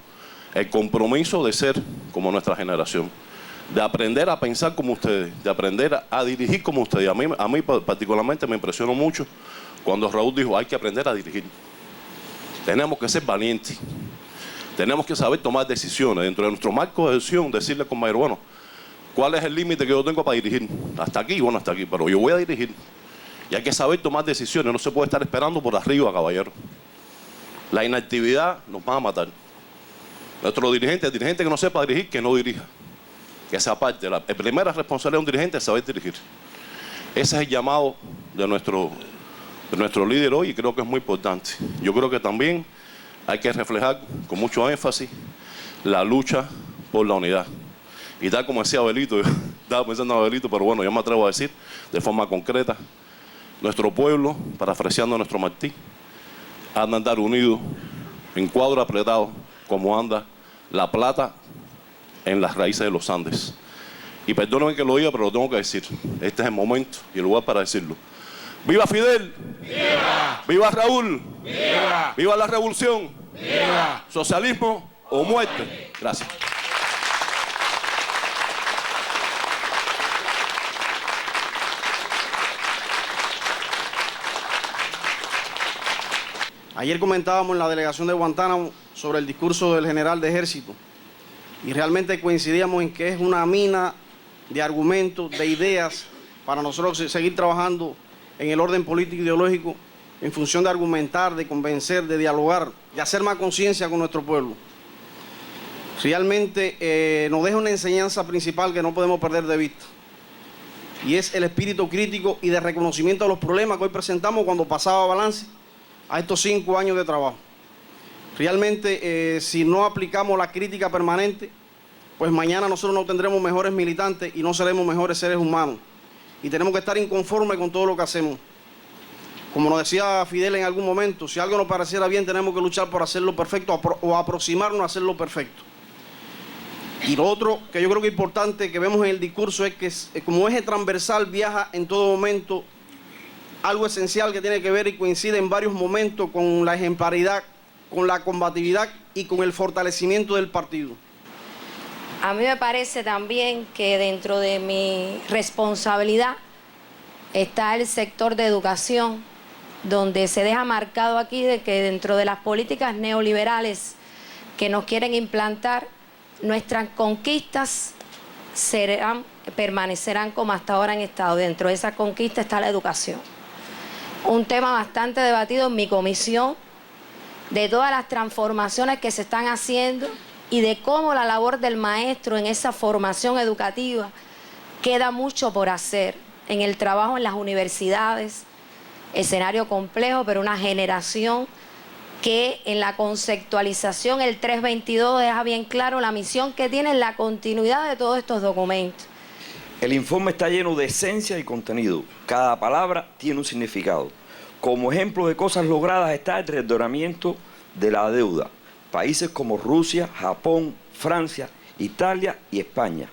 el compromiso de ser como nuestra generación, de aprender a pensar como ustedes, de aprender a dirigir como ustedes. A mí particularmente me impresionó mucho cuando Raúl dijo, hay que aprender a dirigir. Tenemos que ser valientes, tenemos que saber tomar decisiones dentro de nuestro marco de decisión, decirle al compañero, bueno, ¿cuál es el límite que yo tengo para dirigir? Hasta aquí, bueno, hasta aquí, pero yo voy a dirigir. Y hay que saber tomar decisiones, no se puede estar esperando por arriba, caballero. La inactividad nos va a matar. Nuestro dirigente, el dirigente que no sepa dirigir, que no dirija. Que sea parte. La primera responsabilidad de un dirigente es saber dirigir. Ese es el llamado de nuestro líder hoy y creo que es muy importante. Yo creo que también hay que reflejar con mucho énfasis la lucha por la unidad. Y tal como decía Abelito, yo estaba pensando en Abelito, pero bueno, yo me atrevo a decir de forma concreta, nuestro pueblo, parafraseando a nuestro Martí, ha de andar unido, en cuadro apretado, como anda la plata en las raíces de los Andes. Y perdónenme que lo diga, pero lo tengo que decir. Este es el momento y el lugar para decirlo. ¡Viva Fidel! ¡Viva! ¡Viva Raúl! ¡Viva! ¡Viva la revolución! ¡Viva! ¿Socialismo o muerte? Gracias. Ayer comentábamos en la delegación de Guantánamo sobre el discurso del general de ejército y realmente coincidíamos en que es una mina de argumentos, de ideas para nosotros seguir trabajando en el orden político e ideológico en función de argumentar, de convencer, de dialogar, de hacer más conciencia con nuestro pueblo. Realmente nos deja una enseñanza principal que no podemos perder de vista y es el espíritu crítico y de reconocimiento de los problemas que hoy presentamos cuando pasaba balance a estos 5 años de trabajo. Realmente, si no aplicamos la crítica permanente, pues mañana nosotros no tendremos mejores militantes y no seremos mejores seres humanos. Y tenemos que estar inconformes con todo lo que hacemos. Como nos decía Fidel en algún momento, si algo nos pareciera bien, tenemos que luchar por hacerlo perfecto o aproximarnos a hacerlo perfecto. Y lo otro que yo creo que es importante que vemos en el discurso es que como eje transversal viaja en todo momento algo esencial que tiene que ver y coincide en varios momentos con la ejemplaridad, con la combatividad y con el fortalecimiento del partido. A mí me parece también que dentro de mi responsabilidad está el sector de educación, donde se deja marcado aquí de que dentro de las políticas neoliberales que nos quieren implantar, nuestras conquistas permanecerán como hasta ahora han estado. Dentro de esa conquista está la educación. Un tema bastante debatido en mi comisión, de todas las transformaciones que se están haciendo y de cómo la labor del maestro en esa formación educativa queda mucho por hacer en el trabajo en las universidades, escenario complejo, pero una generación que en la conceptualización el 322 deja bien claro la misión que tiene en la continuidad de todos estos documentos. El informe está lleno de esencia y contenido. Cada palabra tiene un significado. Como ejemplo de cosas logradas está el reordenamiento de la deuda. Países como Rusia, Japón, Francia, Italia y España.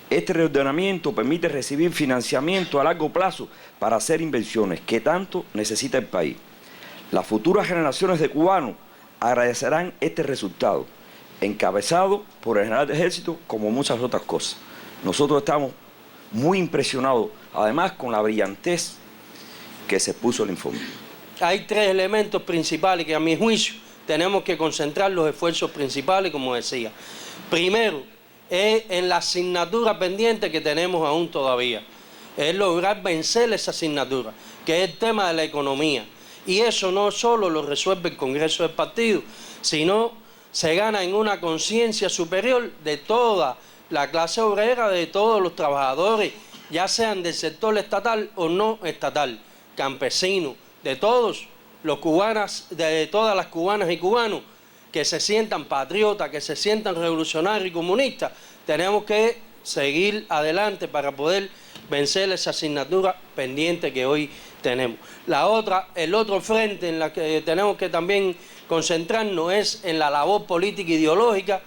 Este reordenamiento permite recibir financiamiento a largo plazo para hacer inversiones que tanto necesita el país. Las futuras generaciones de cubanos agradecerán este resultado, encabezado por el general de ejército, como muchas otras cosas. Nosotros estamos muy impresionados, además con la brillantez que se puso el informe. Hay 3 elementos principales que a mi juicio tenemos que concentrar los esfuerzos principales, como decía. Primero, es en la asignatura pendiente que tenemos aún todavía. Es lograr vencer esa asignatura, que es el tema de la economía. Y eso no solo lo resuelve el Congreso del Partido, sino se gana en una conciencia superior de toda la clase obrera, de todos los trabajadores, ya sean del sector estatal o no estatal, campesinos, de todos los cubanas, de todas las cubanas y cubanos que se sientan patriotas, que se sientan revolucionarios y comunistas. Tenemos que seguir adelante para poder vencer esa asignatura pendiente que hoy tenemos. La otra, el otro frente en la que tenemos que también concentrarnos es en la labor política e ideológica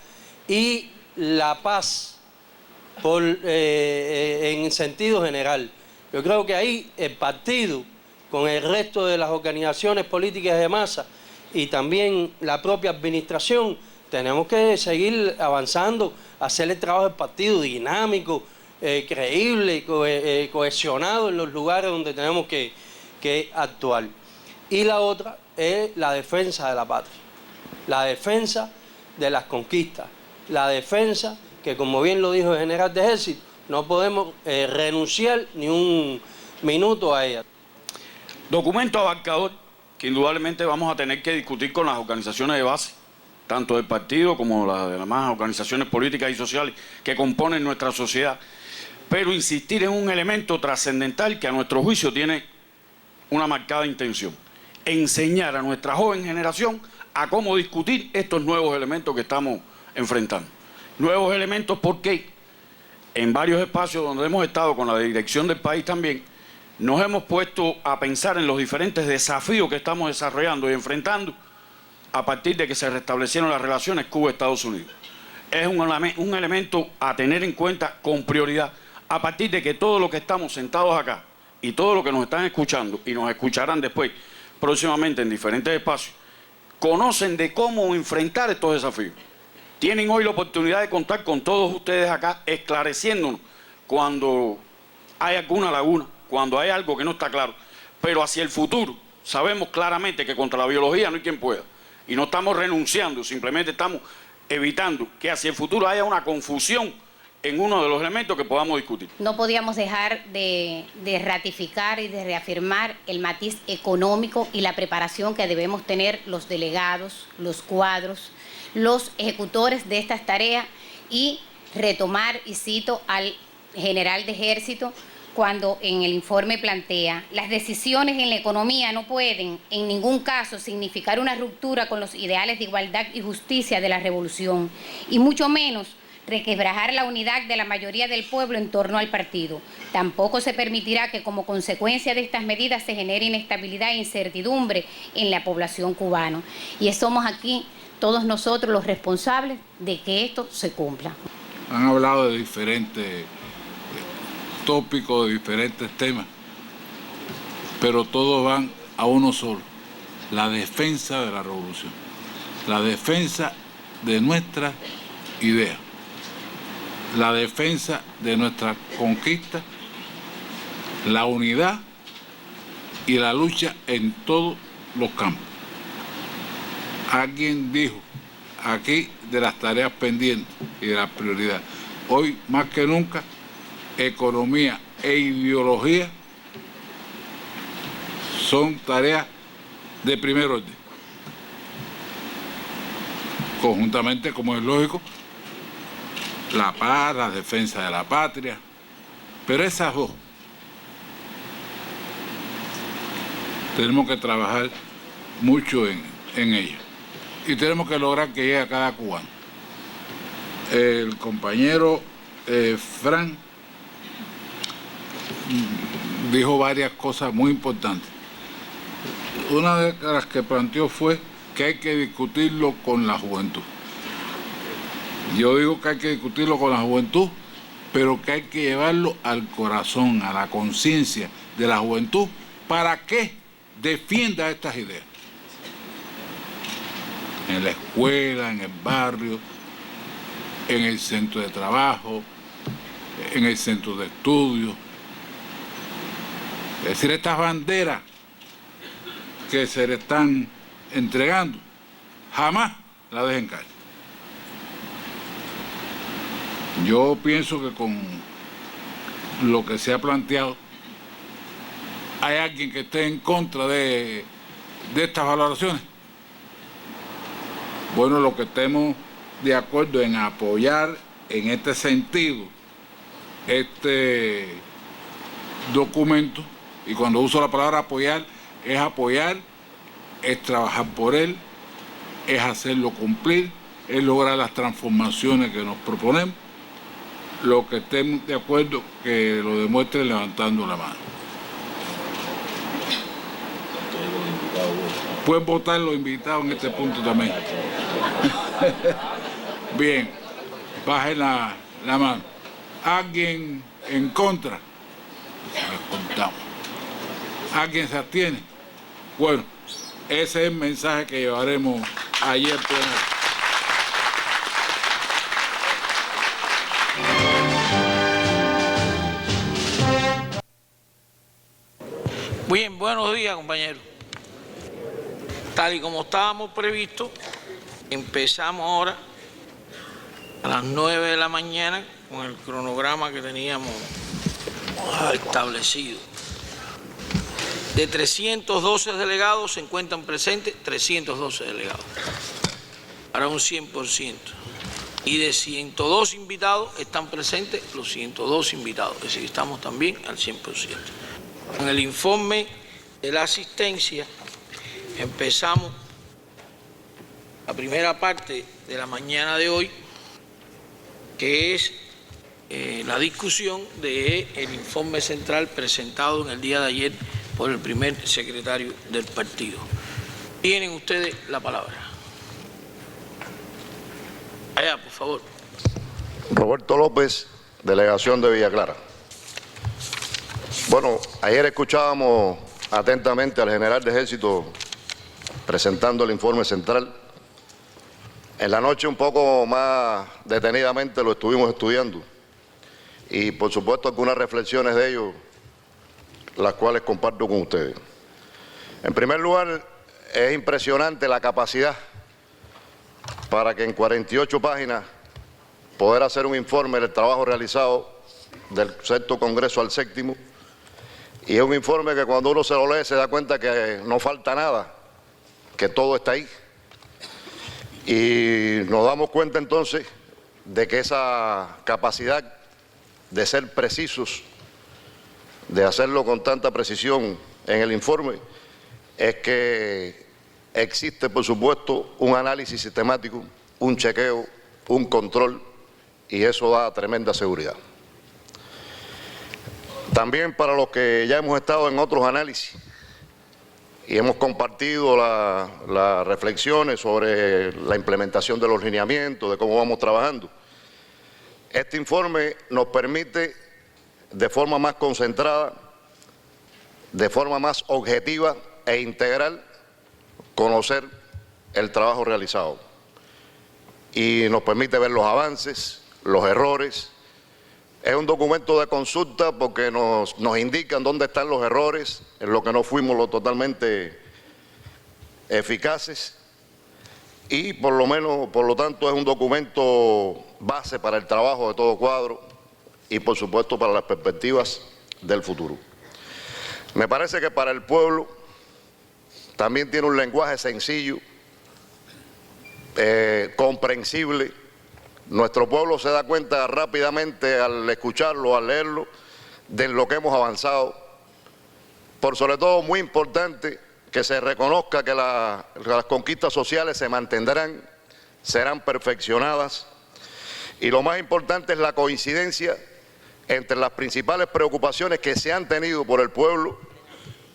y la paz en sentido general. Yo creo que ahí el partido, con el resto de las organizaciones políticas de masa y también la propia administración, tenemos que seguir avanzando, hacer el trabajo del partido dinámico, creíble, cohesionado en los lugares donde tenemos que actuar. Y la otra es la defensa de la patria, la defensa de las conquistas, la defensa que, como bien lo dijo el general de ejército, no podemos renunciar ni un minuto a ella. Documento abarcador que indudablemente vamos a tener que discutir con las organizaciones de base, tanto del partido como las demás organizaciones políticas y sociales que componen nuestra sociedad, pero insistir en un elemento trascendental que a nuestro juicio tiene una marcada intención: enseñar a nuestra joven generación a cómo discutir estos nuevos elementos que estamos enfrentando. Nuevos elementos porque en varios espacios donde hemos estado con la dirección del país también, nos hemos puesto a pensar en los diferentes desafíos que estamos desarrollando y enfrentando a partir de que se restablecieron las relaciones Cuba-Estados Unidos. Es un elemento a tener en cuenta con prioridad, a partir de que todos los que estamos sentados acá y todos los que nos están escuchando y nos escucharán después, próximamente en diferentes espacios, conocen de cómo enfrentar estos desafíos. Tienen hoy la oportunidad de contar con todos ustedes acá, esclareciéndonos cuando hay alguna laguna, cuando hay algo que no está claro. Pero hacia el futuro sabemos claramente que contra la biología no hay quien pueda. Y no estamos renunciando, simplemente estamos evitando que hacia el futuro haya una confusión en uno de los elementos que podamos discutir. No podíamos dejar de ratificar y de reafirmar el matiz económico y la preparación que debemos tener los delegados, los cuadros, los ejecutores de estas tareas, y retomar, y cito al general de Ejército, cuando en el informe plantea: las decisiones en la economía no pueden en ningún caso significar una ruptura con los ideales de igualdad y justicia de la revolución, y mucho menos resquebrajar la unidad de la mayoría del pueblo en torno al partido. Tampoco se permitirá que como consecuencia de estas medidas se genere inestabilidad e incertidumbre en la población cubana. Y somos aquí todos nosotros los responsables de que esto se cumpla. Han hablado de diferentes tópicos, de diferentes temas, pero todos van a uno solo: la defensa de la revolución, la defensa de nuestras ideas, la defensa de nuestra conquista, la unidad y la lucha en todos los campos. Alguien dijo aquí de las tareas pendientes y de las prioridades. Hoy más que nunca, economía e ideología son tareas de primer orden. Conjuntamente, como es lógico, la paz, la defensa de la patria, pero esas dos tenemos que trabajar mucho en ellas, y tenemos que lograr que llegue a cada cubano. El compañero Fran dijo varias cosas muy importantes. Una de las que planteó fue que hay que discutirlo con la juventud. Yo digo que hay que discutirlo con la juventud, pero que hay que llevarlo al corazón, a la conciencia de la juventud, para que defienda estas ideas. En la escuela, en el barrio, en el centro de trabajo, en el centro de estudio. Es decir, estas banderas que se le están entregando, jamás las dejen caer. Yo pienso que con lo que se ha planteado, hay alguien que esté en contra de estas valoraciones. Bueno, lo que estemos de acuerdo en apoyar en este sentido este documento, y cuando uso la palabra apoyar, es trabajar por él, es hacerlo cumplir, es lograr las transformaciones que nos proponemos. Lo que estén de acuerdo, que lo demuestren levantando la mano. Pueden votar los invitados en este punto también. Bien, bajen la mano. ¿Alguien en contra? Contamos. ¿Alguien se abstiene? Bueno, ese es el mensaje que llevaremos ayer plenario. Bien, buenos días, compañeros. Tal y como estábamos previstos, empezamos ahora a las 9 de la mañana con el cronograma que teníamos establecido. De 312 delegados se encuentran presentes 312 delegados, para un 100%. Y de 102 invitados están presentes los 102 invitados, es decir, estamos también al 100%. En el informe de la asistencia empezamos la primera parte de la mañana de hoy, que es la discusión del informe central presentado en el día de ayer por el primer secretario del partido. Tienen ustedes la palabra. Allá, por favor. Roberto López, delegación de Villa Clara. Bueno, ayer escuchábamos atentamente al general de Ejército presentando el informe central. En la noche un poco más detenidamente lo estuvimos estudiando y por supuesto algunas reflexiones de ellos, las cuales comparto con ustedes. En primer lugar, es impresionante la capacidad para que en 48 páginas poder hacer un informe del trabajo realizado del sexto Congreso al séptimo, y es un informe que cuando uno se lo lee se da cuenta que no falta nada, que todo está ahí. Y nos damos cuenta entonces de que esa capacidad de ser precisos, de hacerlo con tanta precisión en el informe, es que existe, por supuesto, un análisis sistemático, un chequeo, un control, y eso da tremenda seguridad. También para los que ya hemos estado en otros análisis y hemos compartido las reflexiones sobre la implementación de los lineamientos, de cómo vamos trabajando, este informe nos permite de forma más concentrada, de forma más objetiva e integral, conocer el trabajo realizado. Y nos permite ver los avances, los errores. Es un documento de consulta porque nos indican dónde están los errores, en lo que no fuimos lo totalmente eficaces, y por lo tanto es un documento base para el trabajo de todo cuadro y por supuesto para las perspectivas del futuro. Me parece que para el pueblo también tiene un lenguaje sencillo, comprensible. Nuestro pueblo se da cuenta rápidamente al escucharlo, al leerlo, de lo que hemos avanzado. Por sobre todo, muy importante, que se reconozca que las conquistas sociales se mantendrán, serán perfeccionadas, y lo más importante es la coincidencia entre las principales preocupaciones que se han tenido por el pueblo,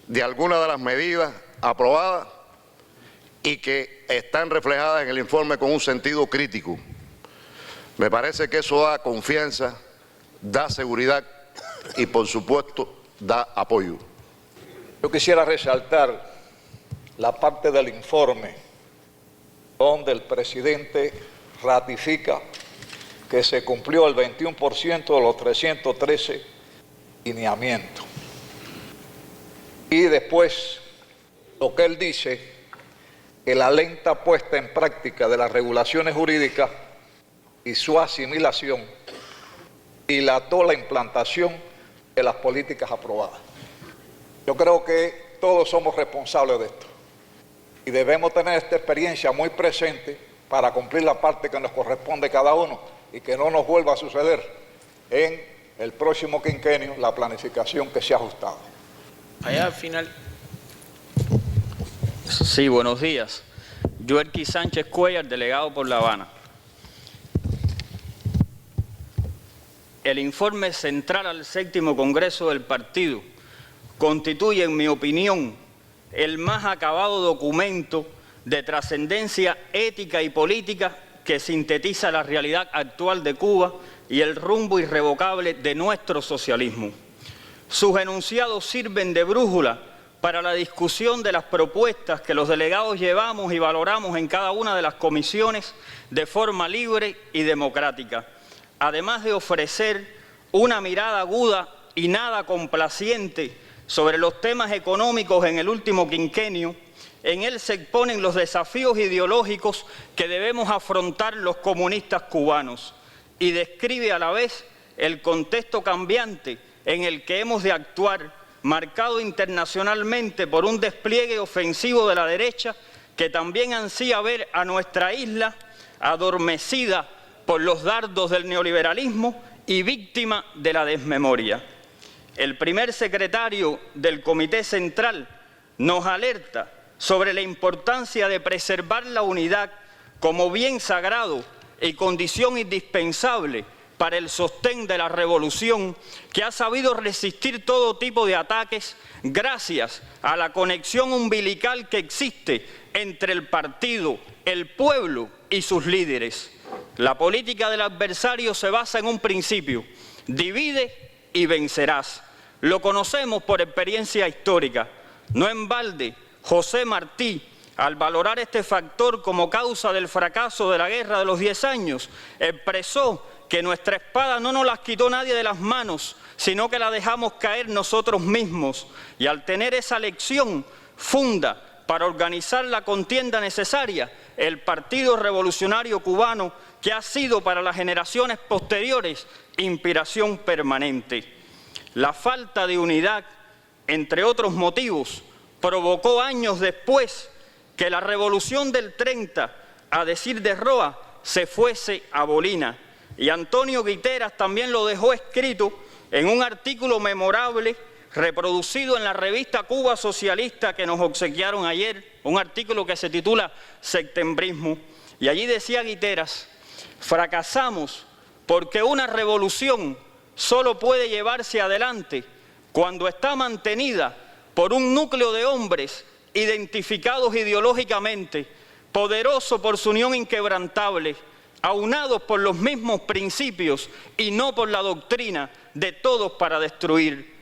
de algunas de las medidas aprobadas y que están reflejadas en el informe con un sentido crítico. Me parece que eso da confianza, da seguridad y por supuesto da apoyo. Yo quisiera resaltar la parte del informe donde el presidente ratifica que se cumplió el 21% de los 313 lineamientos. Y después lo que él dice, que la lenta puesta en práctica de las regulaciones jurídicas y su asimilación dilató la implantación de las políticas aprobadas. Yo creo que todos somos responsables de esto y debemos tener esta experiencia muy presente para cumplir la parte que nos corresponde cada uno y que no nos vuelva a suceder en el próximo quinquenio la planificación que se ha ajustado. Allá al final. Sí, buenos días. Joelqui Sánchez Cuellar, delegado por La Habana. El informe central al séptimo Congreso del Partido constituye, en mi opinión, el más acabado documento de trascendencia ética y política que sintetiza la realidad actual de Cuba y el rumbo irrevocable de nuestro socialismo. Sus enunciados sirven de brújula para la discusión de las propuestas que los delegados llevamos y valoramos en cada una de las comisiones de forma libre y democrática, además de ofrecer una mirada aguda y nada complaciente sobre los temas económicos en el último quinquenio. En él se exponen los desafíos ideológicos que debemos afrontar los comunistas cubanos y describe a la vez el contexto cambiante en el que hemos de actuar, marcado internacionalmente por un despliegue ofensivo de la derecha que también ansía ver a nuestra isla adormecida por los dardos del neoliberalismo y víctima de la desmemoria. El primer secretario del Comité Central nos alerta sobre la importancia de preservar la unidad como bien sagrado y condición indispensable para el sostén de la revolución, que ha sabido resistir todo tipo de ataques gracias a la conexión umbilical que existe entre el partido, el pueblo y sus líderes. La política del adversario se basa en un principio: divide y vencerás. Lo conocemos por experiencia histórica. No en balde, José Martí, al valorar este factor como causa del fracaso de la guerra de los 10 años, expresó que nuestra espada no nos la quitó nadie de las manos, sino que la dejamos caer nosotros mismos. Y al tener esa lección, funda para organizar la contienda necesaria el Partido Revolucionario Cubano, que ha sido para las generaciones posteriores inspiración permanente. La falta de unidad, entre otros motivos, provocó años después que la revolución del 30, a decir de Roa, se fuese a bolina. Y Antonio Guiteras también lo dejó escrito en un artículo memorable reproducido en la revista Cuba Socialista que nos obsequiaron ayer, un artículo que se titula Septembrismo. Y allí decía Guiteras: fracasamos porque una revolución solo puede llevarse adelante cuando está mantenida por un núcleo de hombres identificados ideológicamente, poderoso por su unión inquebrantable, aunados por los mismos principios y no por la doctrina de todos para destruir.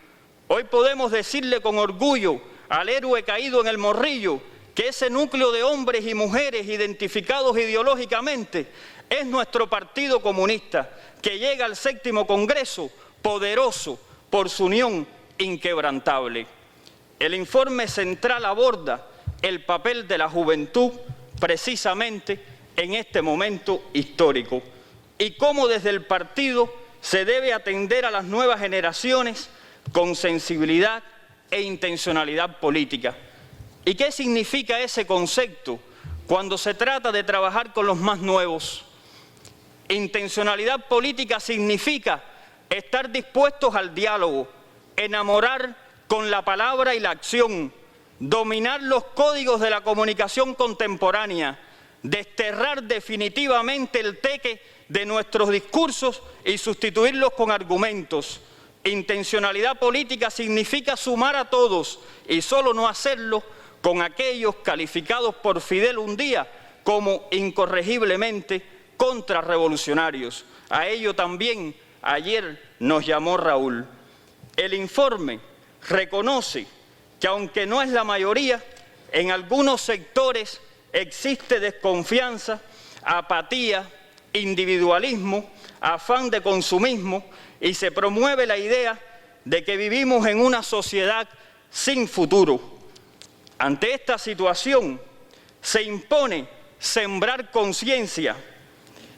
Hoy podemos decirle con orgullo al héroe caído en el Morrillo que ese núcleo de hombres y mujeres identificados ideológicamente es nuestro Partido Comunista, que llega al 7º Congreso poderoso por su unión inquebrantable. El informe central aborda el papel de la juventud precisamente en este momento histórico y cómo desde el partido se debe atender a las nuevas generaciones con sensibilidad e intencionalidad política. ¿Y qué significa ese concepto cuando se trata de trabajar con los más nuevos? Intencionalidad política significa estar dispuestos al diálogo, enamorar con la palabra y la acción, dominar los códigos de la comunicación contemporánea, desterrar definitivamente el teque de nuestros discursos y sustituirlos con argumentos. Intencionalidad política significa sumar a todos y solo no hacerlo con aquellos calificados por Fidel un día como incorregiblemente contrarrevolucionarios. A ello también ayer nos llamó Raúl. El informe reconoce que aunque no es la mayoría, en algunos sectores existe desconfianza, apatía, individualismo, afán de consumismo y se promueve la idea de que vivimos en una sociedad sin futuro. Ante esta situación se impone sembrar conciencia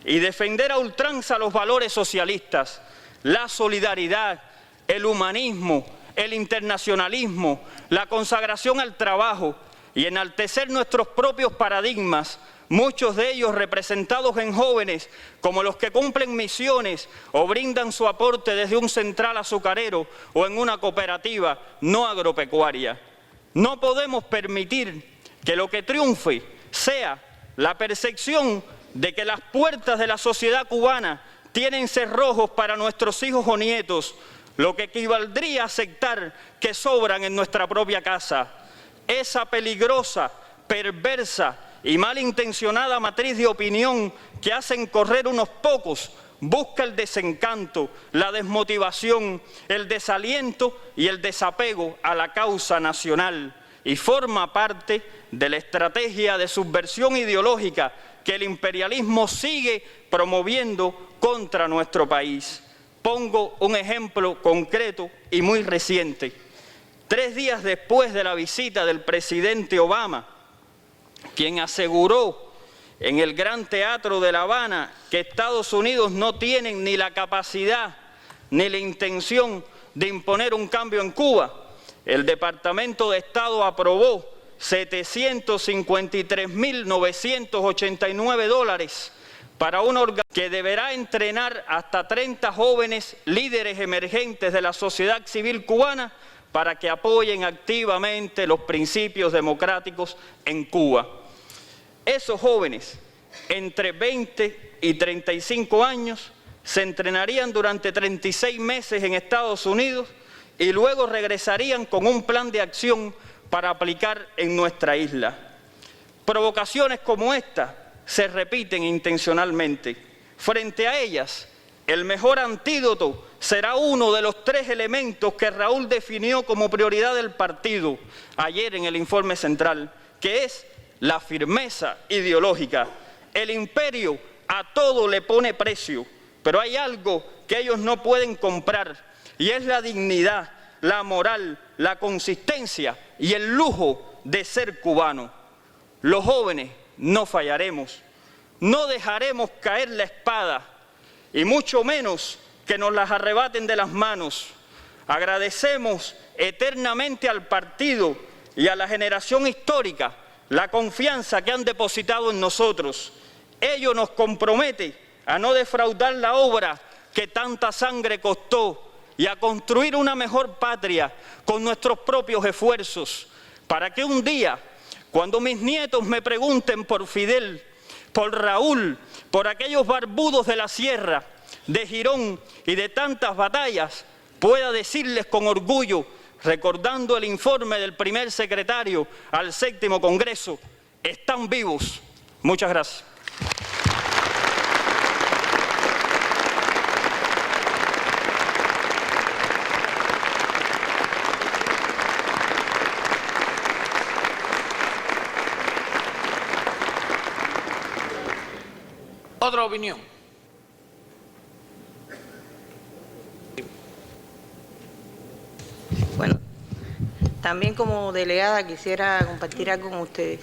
y defender a ultranza los valores socialistas, la solidaridad, el humanismo, el internacionalismo, la consagración al trabajo y enaltecer nuestros propios paradigmas, muchos de ellos representados en jóvenes como los que cumplen misiones o brindan su aporte desde un central azucarero o en una cooperativa no agropecuaria. No podemos permitir que lo que triunfe sea la percepción de que las puertas de la sociedad cubana tienen cerrojos para nuestros hijos o nietos, lo que equivaldría a aceptar que sobran en nuestra propia casa. Esa peligrosa, perversa y malintencionada matriz de opinión que hacen correr unos pocos busca el desencanto, la desmotivación, el desaliento y el desapego a la causa nacional y forma parte de la estrategia de subversión ideológica que el imperialismo sigue promoviendo contra nuestro país. Pongo un ejemplo concreto y muy reciente. 3 días después de la visita del presidente Obama, quien aseguró en el Gran Teatro de La Habana que Estados Unidos no tienen ni la capacidad ni la intención de imponer un cambio en Cuba, el Departamento de Estado aprobó $753.989 para un órgano que deberá entrenar hasta 30 jóvenes líderes emergentes de la sociedad civil cubana para que apoyen activamente los principios democráticos en Cuba. Esos jóvenes entre 20 y 35 años, se entrenarían durante 36 meses en Estados Unidos y luego regresarían con un plan de acción para aplicar en nuestra isla. Provocaciones como esta se repiten intencionalmente. Frente a ellas, el mejor antídoto será uno de los 3 elementos que Raúl definió como prioridad del partido ayer en el informe central, que es la firmeza ideológica. El imperio a todo le pone precio, pero hay algo que ellos no pueden comprar, y es la dignidad, la moral, la consistencia y el lujo de ser cubano. Los jóvenes no fallaremos, no dejaremos caer la espada, y mucho menos que nos las arrebaten de las manos. Agradecemos eternamente al partido y a la generación histórica la confianza que han depositado en nosotros. Ello nos compromete a no defraudar la obra que tanta sangre costó y a construir una mejor patria con nuestros propios esfuerzos, para que un día, cuando mis nietos me pregunten por Fidel, por Raúl, por aquellos barbudos de la sierra, de Girón y de tantas batallas, pueda decirles con orgullo, recordando el informe del primer secretario al 7º Congreso, están vivos. Muchas gracias. Otra opinión. Bueno, también como delegada quisiera compartir algo con ustedes.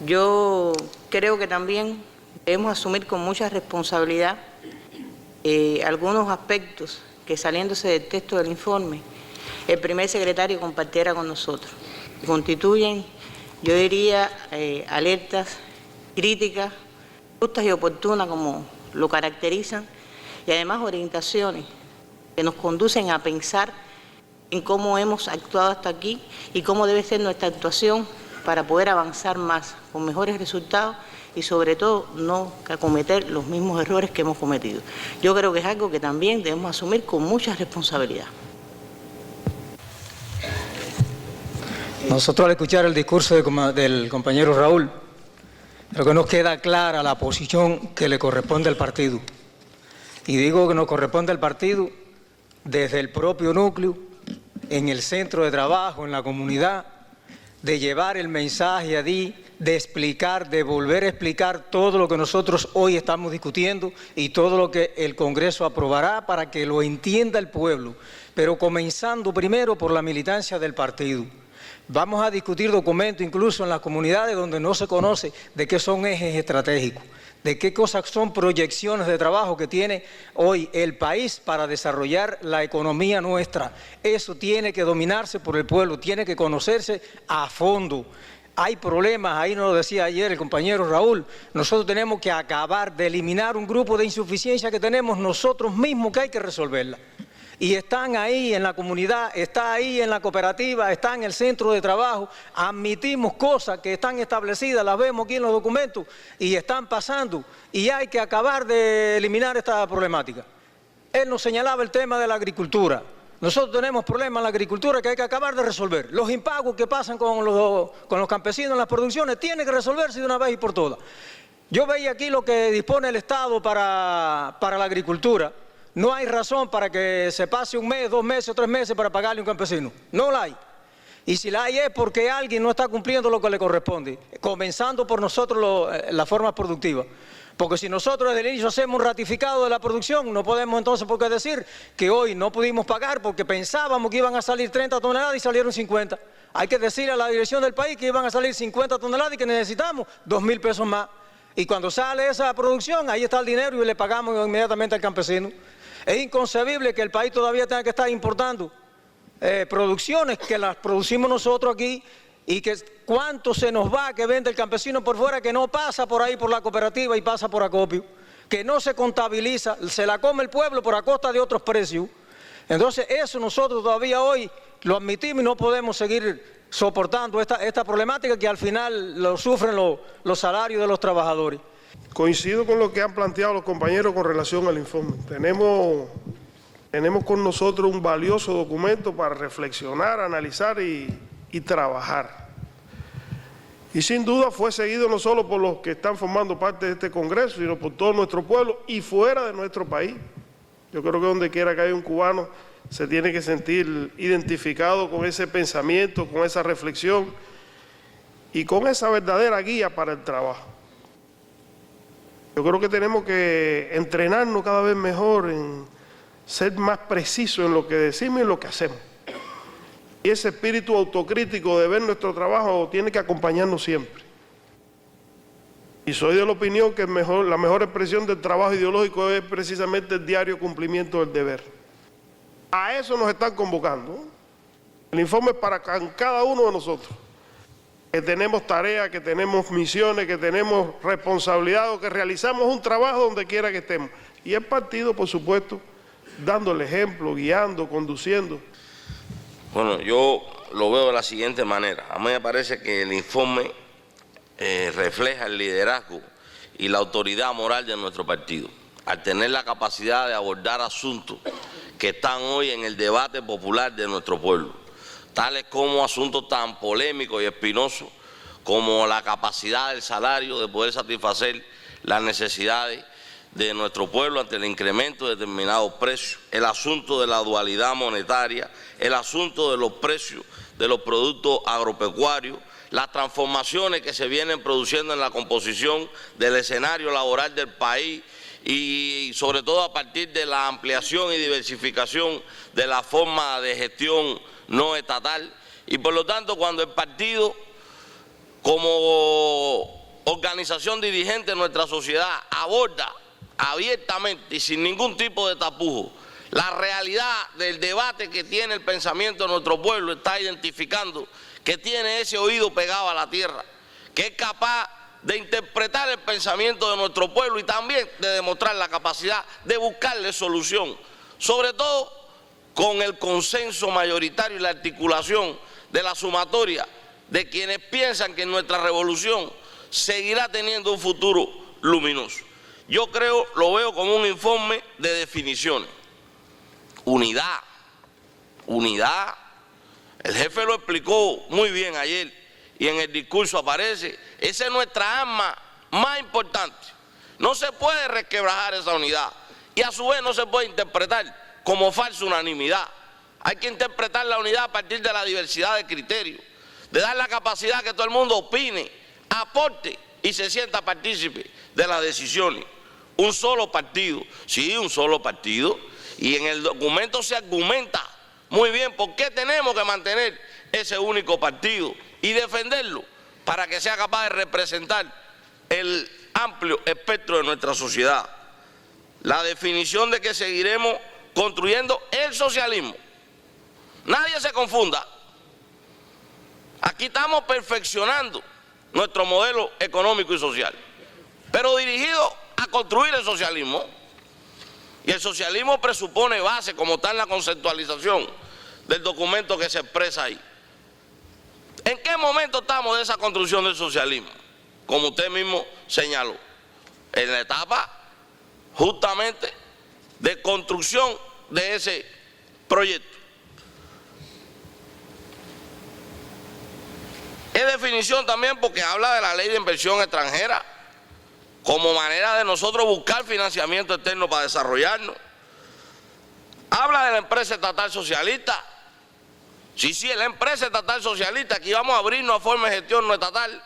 Yo creo que también debemos asumir con mucha responsabilidad algunos aspectos que, saliéndose del texto del informe, el primer secretario compartiera con nosotros. Constituyen, yo diría, alertas, críticas, justas y oportunas como lo caracterizan, y además orientaciones que nos conducen a pensar en cómo hemos actuado hasta aquí y cómo debe ser nuestra actuación para poder avanzar más, con mejores resultados y sobre todo no cometer los mismos errores que hemos cometido. Yo creo que es algo que también debemos asumir con mucha responsabilidad. Nosotros al escuchar el discurso del compañero Raúl, creo que nos queda clara la posición que le corresponde al partido. Y digo que nos corresponde al partido desde el propio núcleo, en el centro de trabajo, en la comunidad, de llevar el mensaje allí, de explicar, de volver a explicar todo lo que nosotros hoy estamos discutiendo y todo lo que el Congreso aprobará para que lo entienda el pueblo, pero comenzando primero por la militancia del partido. Vamos a discutir documentos incluso en las comunidades donde no se conoce de qué son ejes estratégicos, de qué cosas son proyecciones de trabajo que tiene hoy el país para desarrollar la economía nuestra. Eso tiene que dominarse por el pueblo, tiene que conocerse a fondo. Hay problemas, ahí nos lo decía ayer el compañero Raúl, nosotros tenemos que acabar de eliminar un grupo de insuficiencia que tenemos nosotros mismos que hay que resolverla. Y están ahí en la comunidad, está ahí en la cooperativa, está en el centro de trabajo, admitimos cosas que están establecidas, las vemos aquí en los documentos y están pasando y hay que acabar de eliminar esta problemática. Él nos señalaba el tema de la agricultura. Nosotros tenemos problemas en la agricultura que hay que acabar de resolver. Los impagos que pasan con los campesinos en las producciones tienen que resolverse de una vez y por todas. Yo veía aquí lo que dispone el Estado para la agricultura. No hay razón para que se pase un mes, 2 meses o 3 meses para pagarle a un campesino. No la hay. Y si la hay es porque alguien no está cumpliendo lo que le corresponde, comenzando por nosotros la forma productiva. Porque si nosotros desde el inicio hacemos un ratificado de la producción, no podemos entonces por qué decir que hoy no pudimos pagar porque pensábamos que iban a salir 30 toneladas y salieron 50. Hay que decirle a la dirección del país que iban a salir 50 toneladas y que necesitamos 2.000 pesos más. Y cuando sale esa producción, ahí está el dinero y le pagamos inmediatamente al campesino. Es inconcebible que el país todavía tenga que estar importando producciones que las producimos nosotros aquí y que cuánto se nos va que vende el campesino por fuera que no pasa por ahí por la cooperativa y pasa por acopio, que no se contabiliza, se la come el pueblo por a costa de otros precios. Entonces eso nosotros todavía hoy lo admitimos y no podemos seguir soportando esta problemática que al final lo sufren los salarios de los trabajadores. Coincido con lo que han planteado los compañeros con relación al informe. Tenemos con nosotros un valioso documento para reflexionar, analizar y trabajar. Y sin duda fue seguido no solo por los que están formando parte de este Congreso, sino por todo nuestro pueblo y fuera de nuestro país. Yo creo que donde quiera que haya un cubano se tiene que sentir identificado con ese pensamiento, con esa reflexión y con esa verdadera guía para el trabajo. Yo creo que tenemos que entrenarnos cada vez mejor en ser más precisos en lo que decimos y en lo que hacemos. Y ese espíritu autocrítico de ver nuestro trabajo tiene que acompañarnos siempre. Y soy de la opinión que la mejor expresión del trabajo ideológico es precisamente el diario cumplimiento del deber. A eso nos están convocando. El informe es para cada uno de nosotros, que tenemos tareas, que tenemos misiones, que tenemos responsabilidades, que realizamos un trabajo donde quiera que estemos. Y el partido, por supuesto, dando el ejemplo, guiando, conduciendo. Bueno, yo lo veo de la siguiente manera. A mí me parece que el informe refleja el liderazgo y la autoridad moral de nuestro partido, al tener la capacidad de abordar asuntos que están hoy en el debate popular de nuestro pueblo, tales como asuntos tan polémicos y espinosos como la capacidad del salario de poder satisfacer las necesidades de nuestro pueblo ante el incremento de determinados precios, el asunto de la dualidad monetaria, el asunto de los precios de los productos agropecuarios, las transformaciones que se vienen produciendo en la composición del escenario laboral del país y sobre todo a partir de la ampliación y diversificación de la forma de gestión no estatal. Y por lo tanto, cuando el partido, como organización dirigente de nuestra sociedad, aborda abiertamente y sin ningún tipo de tapujo la realidad del debate que tiene el pensamiento de nuestro pueblo, está identificando que tiene ese oído pegado a la tierra, que es capaz de interpretar el pensamiento de nuestro pueblo y también de demostrar la capacidad de buscarle solución, sobre todo con el consenso mayoritario y la articulación de la sumatoria de quienes piensan que nuestra revolución seguirá teniendo un futuro luminoso. Yo creo, lo veo como un informe de definiciones. Unidad, unidad. El jefe lo explicó muy bien ayer y en el discurso aparece. Esa es nuestra arma más importante. No se puede resquebrajar esa unidad y a su vez no se puede interpretar como falsa unanimidad. Hay que interpretar la unidad a partir de la diversidad de criterios, de dar la capacidad que todo el mundo opine, aporte y se sienta partícipe de las decisiones. Un solo partido, sí, un solo partido, y en el documento se argumenta muy bien por qué tenemos que mantener ese único partido y defenderlo para que sea capaz de representar el amplio espectro de nuestra sociedad. La definición de que seguiremos construyendo el socialismo. Nadie se confunda. Aquí estamos perfeccionando nuestro modelo económico y social, pero dirigido a construir el socialismo. Y el socialismo presupone base, como está en la conceptualización del documento que se expresa ahí. ¿En qué momento estamos de esa construcción del socialismo? Como usted mismo señaló, en la etapa justamente de construcción de ese proyecto. Es definición también porque habla de la ley de inversión extranjera como manera de nosotros buscar financiamiento externo para desarrollarnos. Habla de la empresa estatal socialista. Sí, la empresa estatal socialista, aquí vamos a abrirnos a forma de gestión no estatal,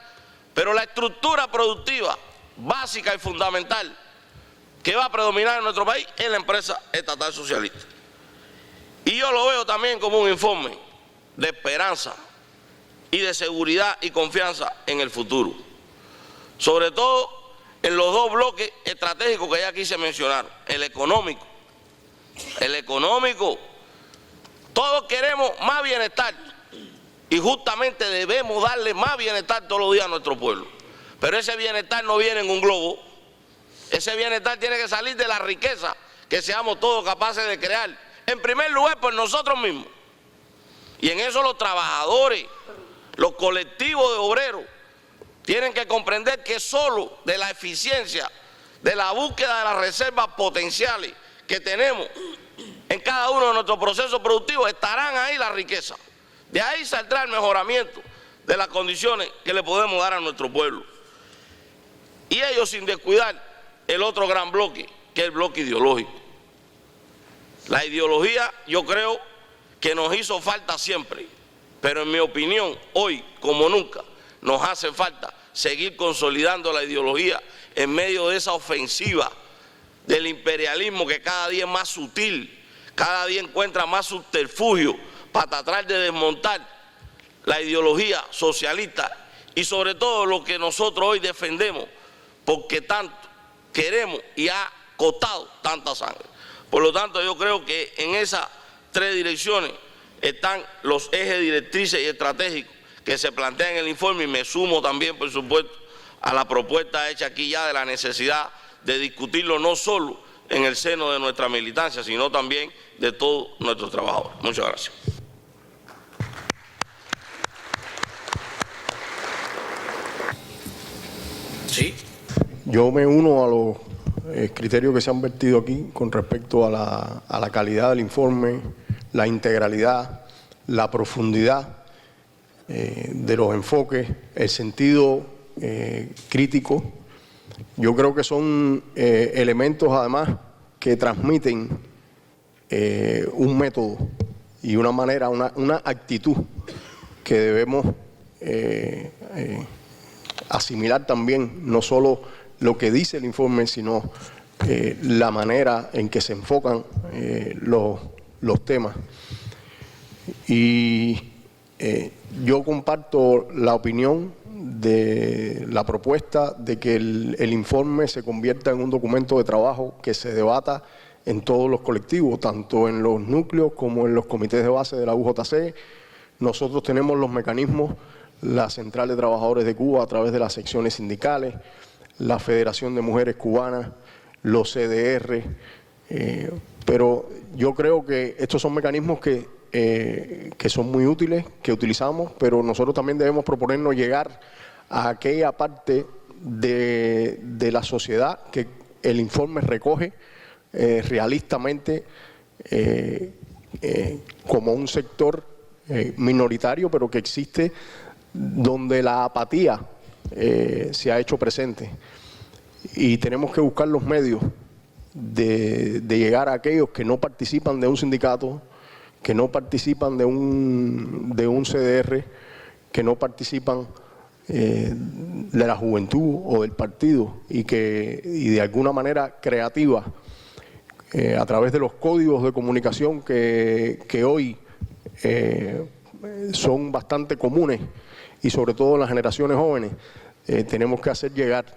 pero la estructura productiva básica y fundamental que va a predominar en nuestro país es la empresa estatal socialista. Y yo lo veo también como un informe de esperanza y de seguridad y confianza en el futuro, sobre todo en los dos bloques estratégicos que ya aquí se mencionaron. El económico, todos queremos más bienestar y justamente debemos darle más bienestar todos los días a nuestro pueblo, pero ese bienestar no viene en un globo. Ese bienestar tiene que salir de la riqueza que seamos todos capaces de crear, en primer lugar por nosotros mismos, y en eso los trabajadores, los colectivos de obreros tienen que comprender que solo de la eficiencia, de la búsqueda de las reservas potenciales que tenemos en cada uno de nuestros procesos productivos, estarán ahí las riquezas. De ahí saldrá el mejoramiento de las condiciones que le podemos dar a nuestro pueblo. Y ello sin descuidar el otro gran bloque, que es el bloque ideológico. La ideología, yo creo que nos hizo falta siempre, pero en mi opinión, hoy como nunca, nos hace falta seguir consolidando la ideología en medio de esa ofensiva del imperialismo que cada día es más sutil, cada día encuentra más subterfugio para tratar de desmontar la ideología socialista y sobre todo lo que nosotros hoy defendemos, porque tanto queremos y ha costado tanta sangre. Por lo tanto, yo creo que en esas tres direcciones están los ejes directrices y estratégicos que se plantean en el informe, y me sumo también, por supuesto, a la propuesta hecha aquí ya de la necesidad de discutirlo no solo en el seno de nuestra militancia, sino también de todos nuestros trabajadores. Muchas gracias. Sí. Yo me uno a los criterios que se han vertido aquí con respecto a la calidad del informe, la integralidad, la profundidad de los enfoques, el sentido crítico. Yo creo que son elementos además que transmiten un método y una manera, una actitud que debemos asimilar también, no solo lo que dice el informe, sino la manera en que se enfocan los temas. Y yo comparto la opinión de la propuesta de que el informe se convierta en un documento de trabajo que se debata en todos los colectivos, tanto en los núcleos como en los comités de base de la UJC. Nosotros tenemos los mecanismos, la Central de Trabajadores de Cuba a través de las secciones sindicales, la Federación de Mujeres Cubanas, los CDR, pero yo creo que estos son mecanismos que son muy útiles, que utilizamos, pero nosotros también debemos proponernos llegar a aquella parte de la sociedad que el informe recoge realistamente como un sector minoritario, pero que existe, donde la apatía se ha hecho presente. Y tenemos que buscar los medios de llegar a aquellos que no participan de un sindicato, que no participan de un CDR, que no participan de la juventud o del partido, y de alguna manera creativa, a través de los códigos de comunicación que hoy son bastante comunes, y sobre todo en las generaciones jóvenes, tenemos que hacer llegar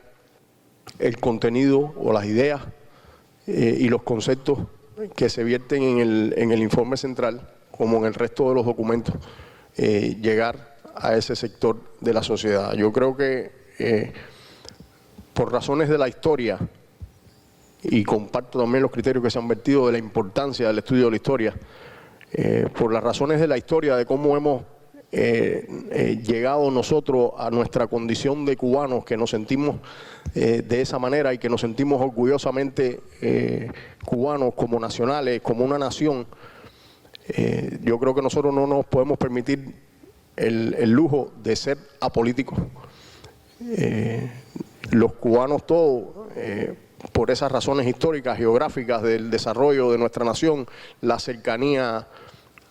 el contenido o las ideas y los conceptos que se vierten en el informe central, como en el resto de los documentos, llegar a ese sector de la sociedad. Yo creo que por razones de la historia, y comparto también los criterios que se han vertido de la importancia del estudio de la historia, por las razones de la historia, de cómo hemos llegado nosotros a nuestra condición de cubanos, que nos sentimos de esa manera y que nos sentimos orgullosamente cubanos como nacionales, como una nación. Yo creo que nosotros no nos podemos permitir el lujo de ser apolíticos. Los cubanos todos, por esas razones históricas, geográficas del desarrollo de nuestra nación, la cercanía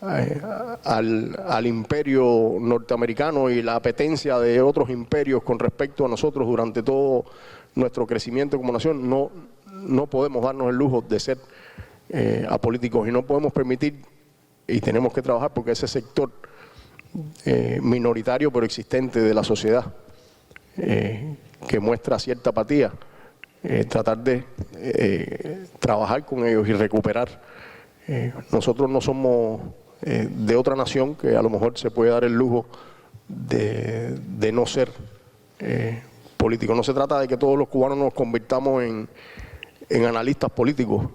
al imperio norteamericano y la apetencia de otros imperios con respecto a nosotros durante todo nuestro crecimiento como nación, no podemos darnos el lujo de ser apolíticos, y no podemos permitir, y tenemos que trabajar porque ese sector minoritario pero existente de la sociedad, que muestra cierta apatía, tratar de trabajar con ellos y recuperar. Nosotros no somos de otra nación que a lo mejor se puede dar el lujo de no ser políticos. No se trata de que todos los cubanos nos convirtamos en analistas políticos,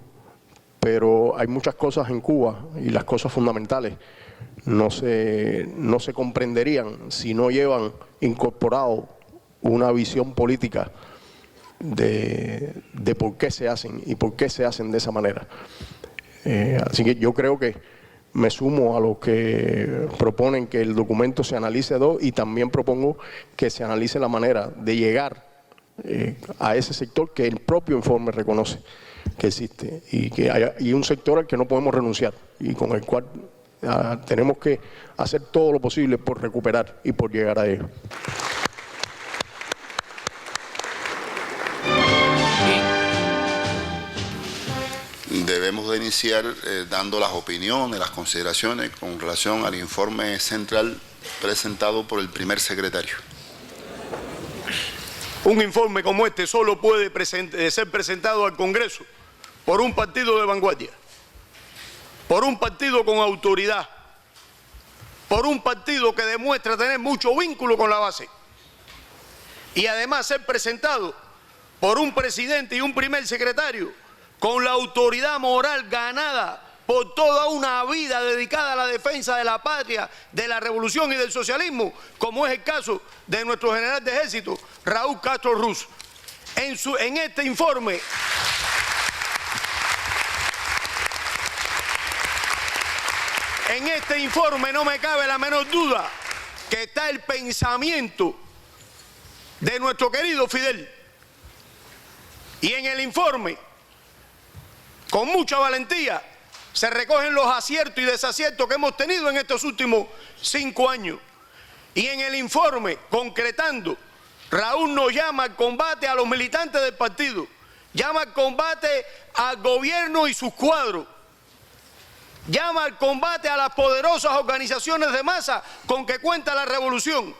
pero hay muchas cosas en Cuba, y las cosas fundamentales no se comprenderían si no llevan incorporado una visión política de por qué se hacen y por qué se hacen de esa manera. Así que yo creo que me sumo a los que proponen que el documento se analice y también propongo que se analice la manera de llegar a ese sector que el propio informe reconoce que existe y que hay un sector al que no podemos renunciar y con el cual tenemos que hacer todo lo posible por recuperar y por llegar a ello. Debemos de iniciar dando las opiniones, las consideraciones con relación al informe central presentado por el primer secretario. Un informe como este solo puede ser presentado al Congreso por un partido de vanguardia, por un partido con autoridad, por un partido que demuestra tener mucho vínculo con la base y además ser presentado por un presidente y un primer secretario con la autoridad moral ganada por toda una vida dedicada a la defensa de la patria, de la revolución y del socialismo, como es el caso de nuestro general de ejército, Raúl Castro Ruz. En este informe no me cabe la menor duda que está el pensamiento de nuestro querido Fidel. Y en el informe, con mucha valentía, se recogen los aciertos y desaciertos que hemos tenido en estos últimos 5 años. Y en el informe, concretando, Raúl nos llama al combate a los militantes del partido, llama al combate al gobierno y sus cuadros, llama al combate a las poderosas organizaciones de masa con que cuenta la revolución,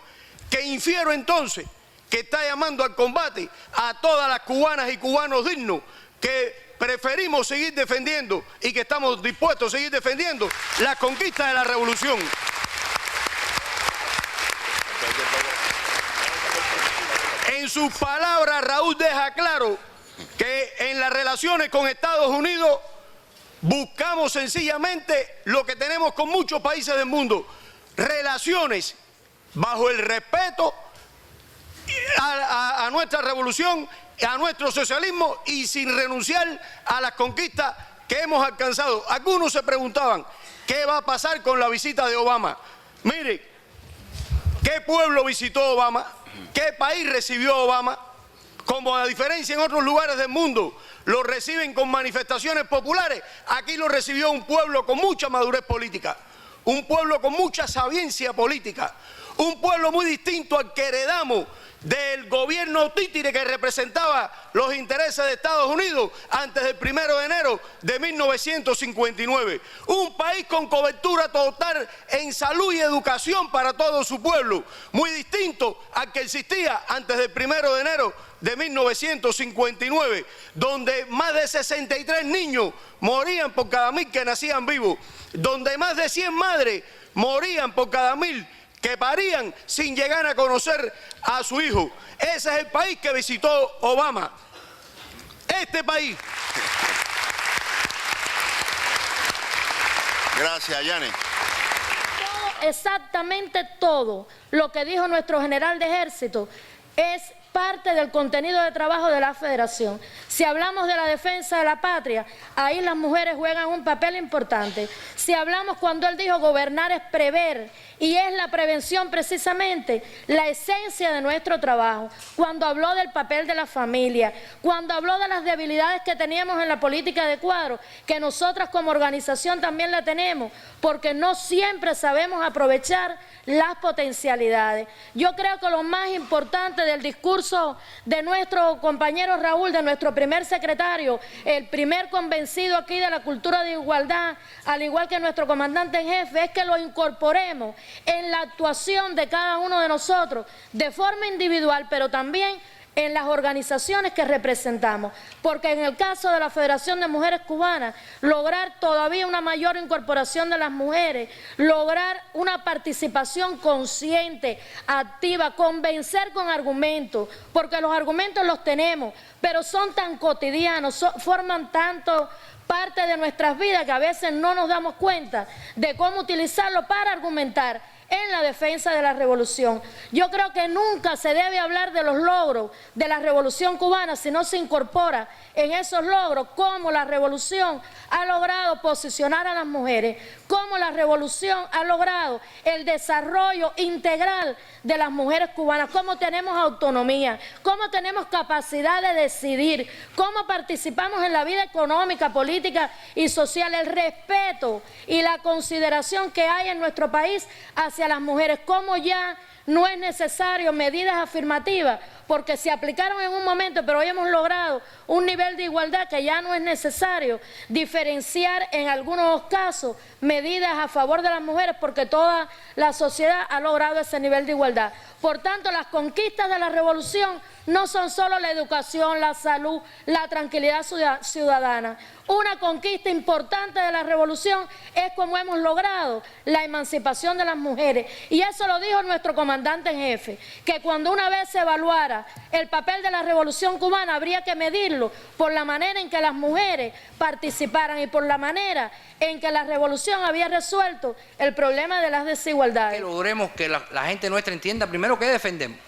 que infiero entonces que está llamando al combate a todas las cubanas y cubanos dignos que preferimos seguir defendiendo y que estamos dispuestos a seguir defendiendo las conquistas de la revolución. En sus palabras, Raúl deja claro que en las relaciones con Estados Unidos buscamos sencillamente lo que tenemos con muchos países del mundo, relaciones bajo el respeto a nuestra revolución, a nuestro socialismo y sin renunciar a las conquistas que hemos alcanzado. Algunos se preguntaban, ¿qué va a pasar con la visita de Obama? Mire, ¿qué pueblo visitó Obama? ¿Qué país recibió Obama? Como a diferencia en otros lugares del mundo, lo reciben con manifestaciones populares. Aquí lo recibió un pueblo con mucha madurez política, un pueblo con mucha sapiencia política, un pueblo muy distinto al que heredamos del gobierno títere que representaba los intereses de Estados Unidos antes del 1 de enero de 1959. Un país con cobertura total en salud y educación para todo su pueblo, muy distinto al que existía antes del 1 de enero de 1959, donde más de 63 niños morían por cada 1000 que nacían vivos, donde más de 100 madres morían por cada 1000 que parían sin llegar a conocer a su hijo. Ese es el país que visitó Obama. Este país. Gracias, Yanis. Exactamente todo lo que dijo nuestro general de ejército es parte del contenido de trabajo de la Federación. Si hablamos de la defensa de la patria, ahí las mujeres juegan un papel importante. Si hablamos cuando él dijo gobernar es prever, y es la prevención precisamente la esencia de nuestro trabajo. Cuando habló del papel de la familia, cuando habló de las debilidades que teníamos en la política de cuadro, que nosotras como organización también la tenemos, porque no siempre sabemos aprovechar las potencialidades. Yo creo que lo más importante del discurso de nuestro compañero Raúl, de nuestro primer secretario, el primer convencido aquí de la cultura de igualdad, al igual que nuestro comandante en jefe, es que lo incorporemos en la actuación de cada uno de nosotros, de forma individual, pero también en las organizaciones que representamos, porque en el caso de la Federación de Mujeres Cubanas, lograr todavía una mayor incorporación de las mujeres, lograr una participación consciente, activa, convencer con argumentos, porque los argumentos los tenemos, pero son tan cotidianos, forman tanto parte de nuestras vidas que a veces no nos damos cuenta de cómo utilizarlo para argumentar. en la defensa de la revolución. Yo creo que nunca se debe hablar de los logros de la revolución cubana si no se incorpora en esos logros cómo la revolución ha logrado posicionar a las mujeres, cómo la revolución ha logrado el desarrollo integral de las mujeres cubanas, cómo tenemos autonomía, cómo tenemos capacidad de decidir, cómo participamos en la vida económica, política y social, el respeto y la consideración que hay en nuestro país hacia las mujeres, cómo ya no es necesario medidas afirmativas, porque se aplicaron en un momento, pero hoy hemos logrado un nivel de igualdad que ya no es necesario diferenciar en algunos casos medidas a favor de las mujeres, porque toda la sociedad ha logrado ese nivel de igualdad. Por tanto, las conquistas de la revolución no son solo la educación, la salud, la tranquilidad ciudadana. Una conquista importante de la revolución es como hemos logrado la emancipación de las mujeres. Y eso lo dijo nuestro comandante en jefe, que cuando una vez se evaluara el papel de la revolución cubana, habría que medirlo por la manera en que las mujeres participaran y por la manera en que la revolución había resuelto el problema de las desigualdades. Que logremos que la gente nuestra entienda primero qué defendemos.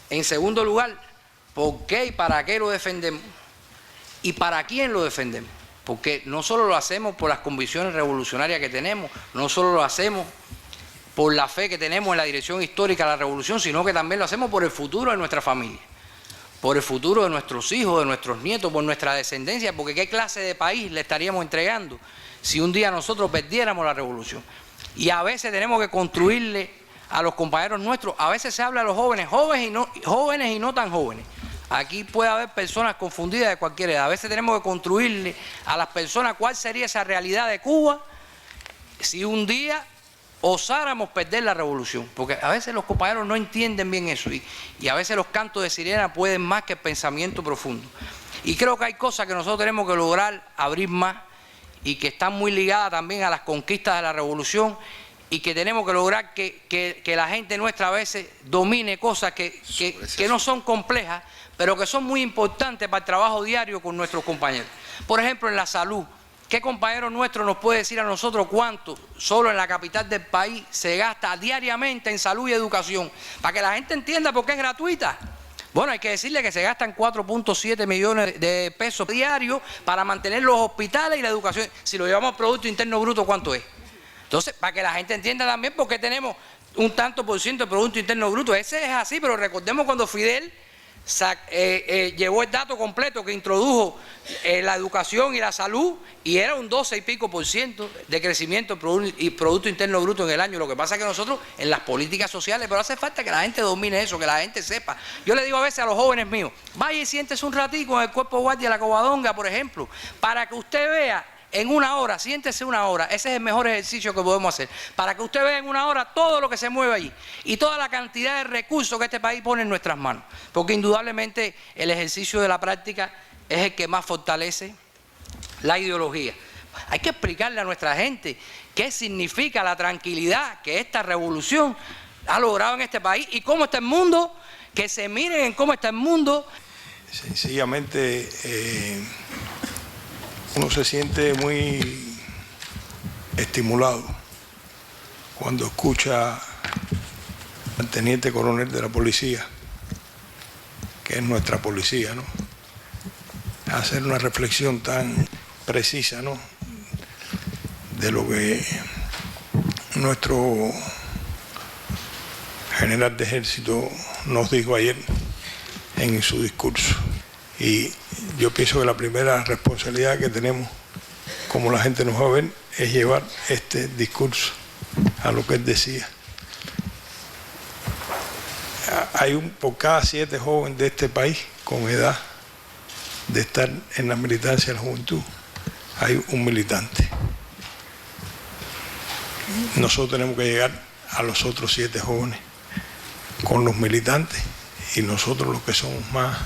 En segundo lugar, por qué y para qué lo defendemos. ¿Y para quién lo defendemos? Porque no solo lo hacemos por las convicciones revolucionarias que tenemos, no solo lo hacemos por la fe que tenemos en la dirección histórica de la revolución, sino que también lo hacemos por el futuro de nuestra familia, por el futuro de nuestros hijos, de nuestros nietos, por nuestra descendencia, porque ¿qué clase de país le estaríamos entregando si un día nosotros perdiéramos la revolución? Y a veces tenemos que construirle a los compañeros nuestros, a veces se habla de los jóvenes, jóvenes y no tan jóvenes. Aquí puede haber personas confundidas de cualquier edad. A veces tenemos que construirle a las personas cuál sería esa realidad de Cuba si un día osáramos perder la revolución. Porque a veces los compañeros no entienden bien eso y a veces los cantos de sirena pueden más que el pensamiento profundo. Y creo que hay cosas que nosotros tenemos que lograr abrir más y que están muy ligadas también a las conquistas de la revolución y que tenemos que lograr que la gente nuestra a veces domine cosas que no son complejas, pero que son muy importantes para el trabajo diario con nuestros compañeros. Por ejemplo, en la salud. ¿Qué compañero nuestro nos puede decir a nosotros cuánto solo en la capital del país se gasta diariamente en salud y educación? Para que la gente entienda por qué es gratuita. Bueno, hay que decirle que se gastan 4.7 millones de pesos diarios para mantener los hospitales y la educación. Si lo llevamos al Producto Interno Bruto, ¿cuánto es? Entonces, para que la gente entienda también por qué tenemos un tanto por ciento de Producto Interno Bruto. Ese es así, pero recordemos cuando Fidel llevó el dato completo que introdujo la educación y la salud y era un 12 y pico por ciento de crecimiento y Producto Interno Bruto en el año. Lo que pasa es que nosotros en las políticas sociales, pero hace falta que la gente domine eso, que la gente sepa. Yo le digo a veces a los jóvenes míos, vaya y siéntese un ratico en el Cuerpo Guardia de la Covadonga, por ejemplo, para que usted vea en una hora, siéntese una hora, ese es el mejor ejercicio que podemos hacer, para que usted vea en una hora todo lo que se mueve allí y toda la cantidad de recursos que este país pone en nuestras manos, porque indudablemente el ejercicio de la práctica es el que más fortalece la ideología. Hay que explicarle a nuestra gente qué significa la tranquilidad que esta revolución ha logrado en este país y cómo está el mundo, que se miren en cómo está el mundo. Sencillamente uno se siente muy estimulado cuando escucha al teniente coronel de la policía, que es nuestra policía, ¿no?, hacer una reflexión tan precisa, ¿no?, de lo que nuestro general de ejército nos dijo ayer en su discurso. Y yo pienso que la primera responsabilidad que tenemos, como la gente nos va a ver, es llevar este discurso a lo que él decía. Hay por cada 7 jóvenes de este país con edad de estar en la militancia de la juventud, hay un militante. Nosotros tenemos que llegar a los otros 7 jóvenes con los militantes y nosotros los que somos más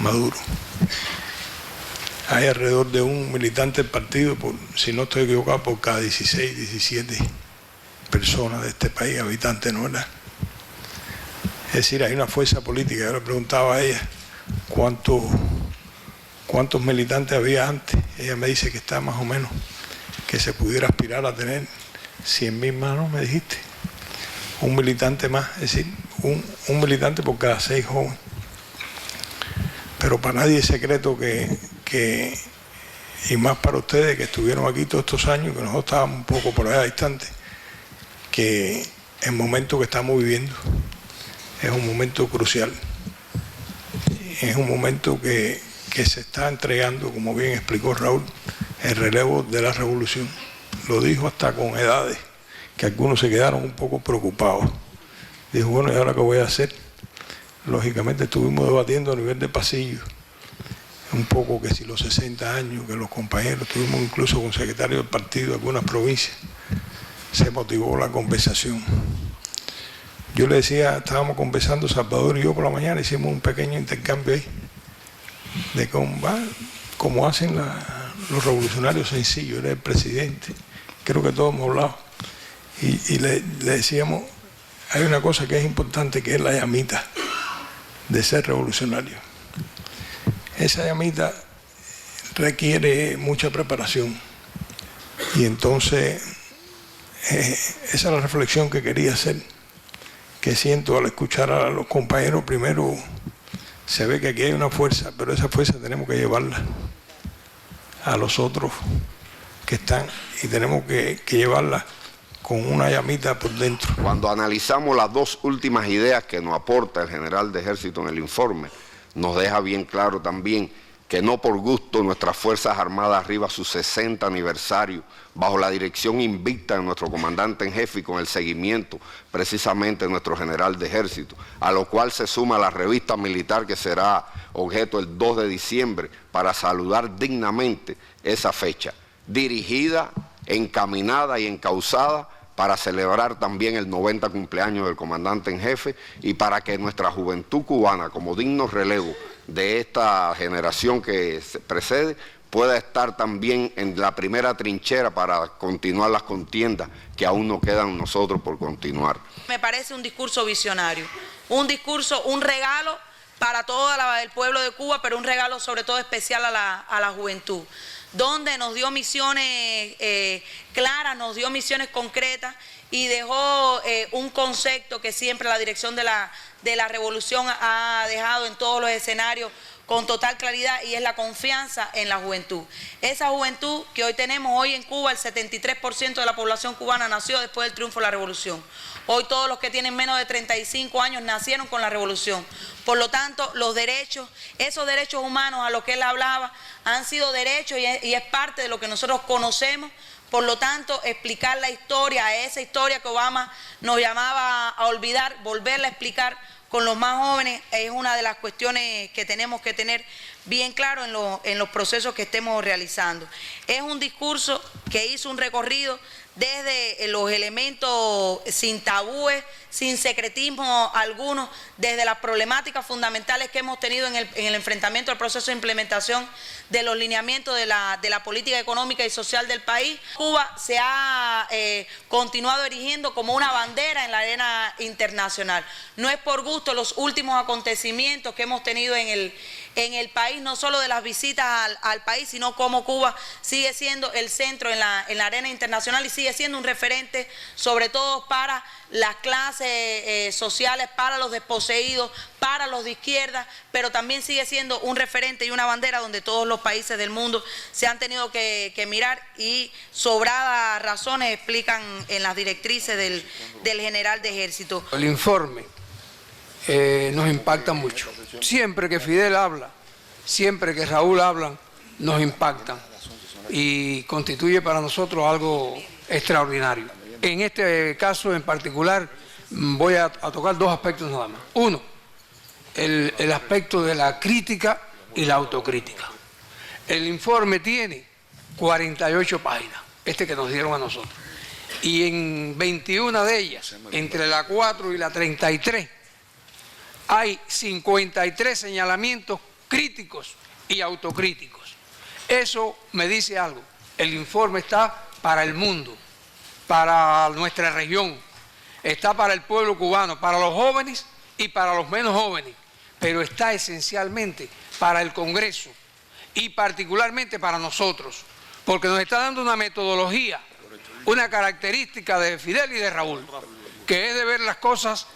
maduros. Hay alrededor de un militante del partido, si no estoy equivocado, por cada 16, 17 personas de este país, habitantes, ¿no, verdad? Es decir, hay una fuerza política. Yo le preguntaba a ella cuántos militantes había antes. Ella me dice que está más o menos, que se pudiera aspirar a tener 100.000 manos, me dijiste. un militante más, es decir, un militante por cada 6 jóvenes. Pero para nadie es secreto que, y más para ustedes que estuvieron aquí todos estos años, que nosotros estábamos un poco por allá distantes, que el momento que estamos viviendo es un momento crucial. Es un momento que se está entregando, como bien explicó Raúl, el relevo de la revolución. Lo dijo hasta con edades, que algunos se quedaron un poco preocupados. Dijo, bueno, ¿y ahora qué voy a hacer? Lógicamente estuvimos debatiendo a nivel de pasillo, un poco que si los 60 años, que los compañeros, estuvimos incluso con secretarios del partido de algunas provincias, se motivó la conversación. Yo le decía, estábamos conversando Salvador y yo por la mañana, hicimos un pequeño intercambio ahí, de cómo hacen los revolucionarios sencillos, era el presidente, creo que todos hemos hablado, y le decíamos, hay una cosa que es importante, que es la llamita de ser revolucionario. Esa llamita requiere mucha preparación, y entonces esa es la reflexión que quería hacer, que siento al escuchar a los compañeros. Primero, se ve que aquí hay una fuerza, pero esa fuerza tenemos que llevarla a los otros que están, y tenemos que llevarla con una llamita por dentro. Cuando analizamos las 2 últimas ideas que nos aporta el general de Ejército en el informe, nos deja bien claro también que no por gusto nuestras Fuerzas Armadas arriba su 60 aniversario, bajo la dirección invicta de nuestro comandante en jefe y con el seguimiento precisamente de nuestro general de Ejército, a lo cual se suma la revista militar que será objeto el 2 de diciembre para saludar dignamente esa fecha, dirigida, encaminada y encauzada para celebrar también el 90 cumpleaños del comandante en jefe y para que nuestra juventud cubana, como digno relevo de esta generación que precede, pueda estar también en la primera trinchera para continuar las contiendas que aún nos quedan nosotros por continuar. Me parece un discurso visionario, un discurso, un regalo para todo el pueblo de Cuba, pero un regalo sobre todo especial a la juventud, donde nos dio misiones claras, nos dio misiones concretas y dejó un concepto que siempre la dirección de la revolución ha dejado en todos los escenarios con total claridad, y es la confianza en la juventud. Esa juventud que hoy tenemos, hoy en Cuba el 73% de la población cubana nació después del triunfo de la revolución. Hoy todos los que tienen menos de 35 años nacieron con la revolución. Por lo tanto, los derechos, esos derechos humanos a los que él hablaba, han sido derechos y es parte de lo que nosotros conocemos. Por lo tanto, explicar la historia, esa historia que Obama nos llamaba a olvidar, volverla a explicar con los más jóvenes, es una de las cuestiones que tenemos que tener bien claro en los procesos que estemos realizando. Es un discurso que hizo un recorrido desde los elementos sin tabúes, sin secretismo alguno, desde las problemáticas fundamentales que hemos tenido en el enfrentamiento al proceso de implementación de los lineamientos de la política económica y social del país. Cuba se ha continuado erigiendo como una bandera en la arena internacional. No es por gusto los últimos acontecimientos que hemos tenido en el país, no solo de las visitas al país, sino cómo Cuba sigue siendo el centro en la arena internacional y sigue siendo un referente sobre todo para las clases sociales, para los desposeídos, para los de izquierda, pero también sigue siendo un referente y una bandera donde todos los países del mundo se han tenido que mirar, y sobradas razones explican en las directrices del general de Ejército. El informe nos impacta mucho. Siempre que Fidel habla, siempre que Raúl hablan, nos impactan y constituye para nosotros algo extraordinario. En este caso en particular voy a tocar 2 aspectos nada más. Uno, el aspecto de la crítica y la autocrítica. El informe tiene 48 páginas, este que nos dieron a nosotros, y en 21 de ellas, entre la 4 y la 33, hay 53 señalamientos críticos y autocríticos. Eso me dice algo. El informe está para el mundo, para nuestra región, está para el pueblo cubano, para los jóvenes y para los menos jóvenes, pero está esencialmente para el Congreso y particularmente para nosotros, porque nos está dando una metodología, una característica de Fidel y de Raúl, que es de ver las cosas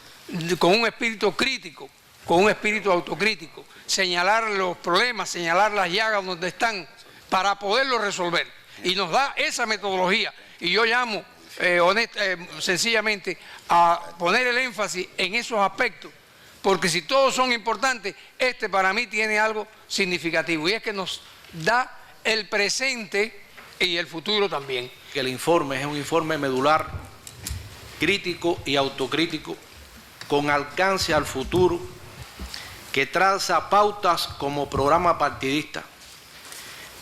con un espíritu crítico, con un espíritu autocrítico, señalar los problemas, señalar las llagas donde están para poderlos resolver. Y nos da esa metodología. Y yo llamo sencillamente a poner el énfasis en esos aspectos, porque si todos son importantes, este para mí tiene algo significativo, y es que nos da el presente y el futuro también. Que el informe es un informe medular, crítico y autocrítico, con alcance al futuro, que traza pautas como programa partidista,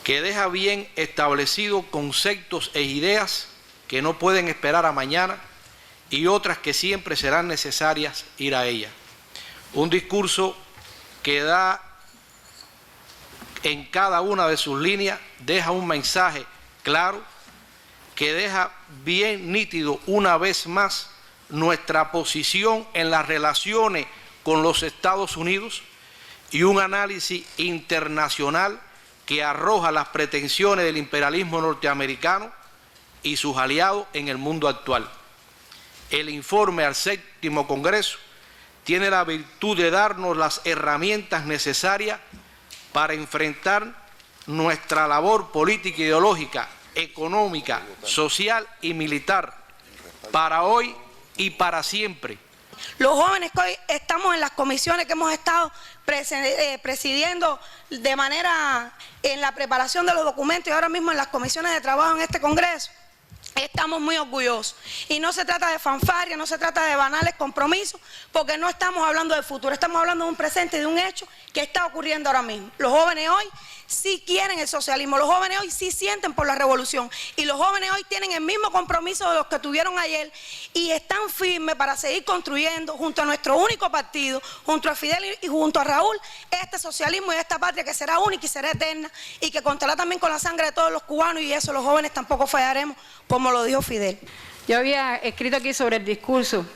que deja bien establecidos conceptos e ideas que no pueden esperar a mañana y otras que siempre serán necesarias ir a ellas. Un discurso que da en cada una de sus líneas, deja un mensaje claro, que deja bien nítido una vez más nuestra posición en las relaciones con los Estados Unidos y un análisis internacional que arroja las pretensiones del imperialismo norteamericano y sus aliados en el mundo actual. El informe al 7º Congreso tiene la virtud de darnos las herramientas necesarias para enfrentar nuestra labor política, ideológica, económica, social y militar para hoy y para siempre. Los jóvenes que hoy estamos en las comisiones que hemos estado presidiendo de manera en la preparación de los documentos y ahora mismo en las comisiones de trabajo en este Congreso, estamos muy orgullosos. Y no se trata de fanfarria, no se trata de banales compromisos, porque no estamos hablando del futuro, estamos hablando de un presente, de un hecho que está ocurriendo ahora mismo. Los jóvenes hoy sí quieren el socialismo, los jóvenes hoy sí sienten por la revolución y los jóvenes hoy tienen el mismo compromiso de los que tuvieron ayer y están firmes para seguir construyendo junto a nuestro único partido, junto a Fidel y junto a Raúl, este socialismo y esta patria que será única y será eterna y que contará también con la sangre de todos los cubanos, y eso los jóvenes tampoco fallaremos, como lo dijo Fidel. Yo había escrito aquí sobre el discurso,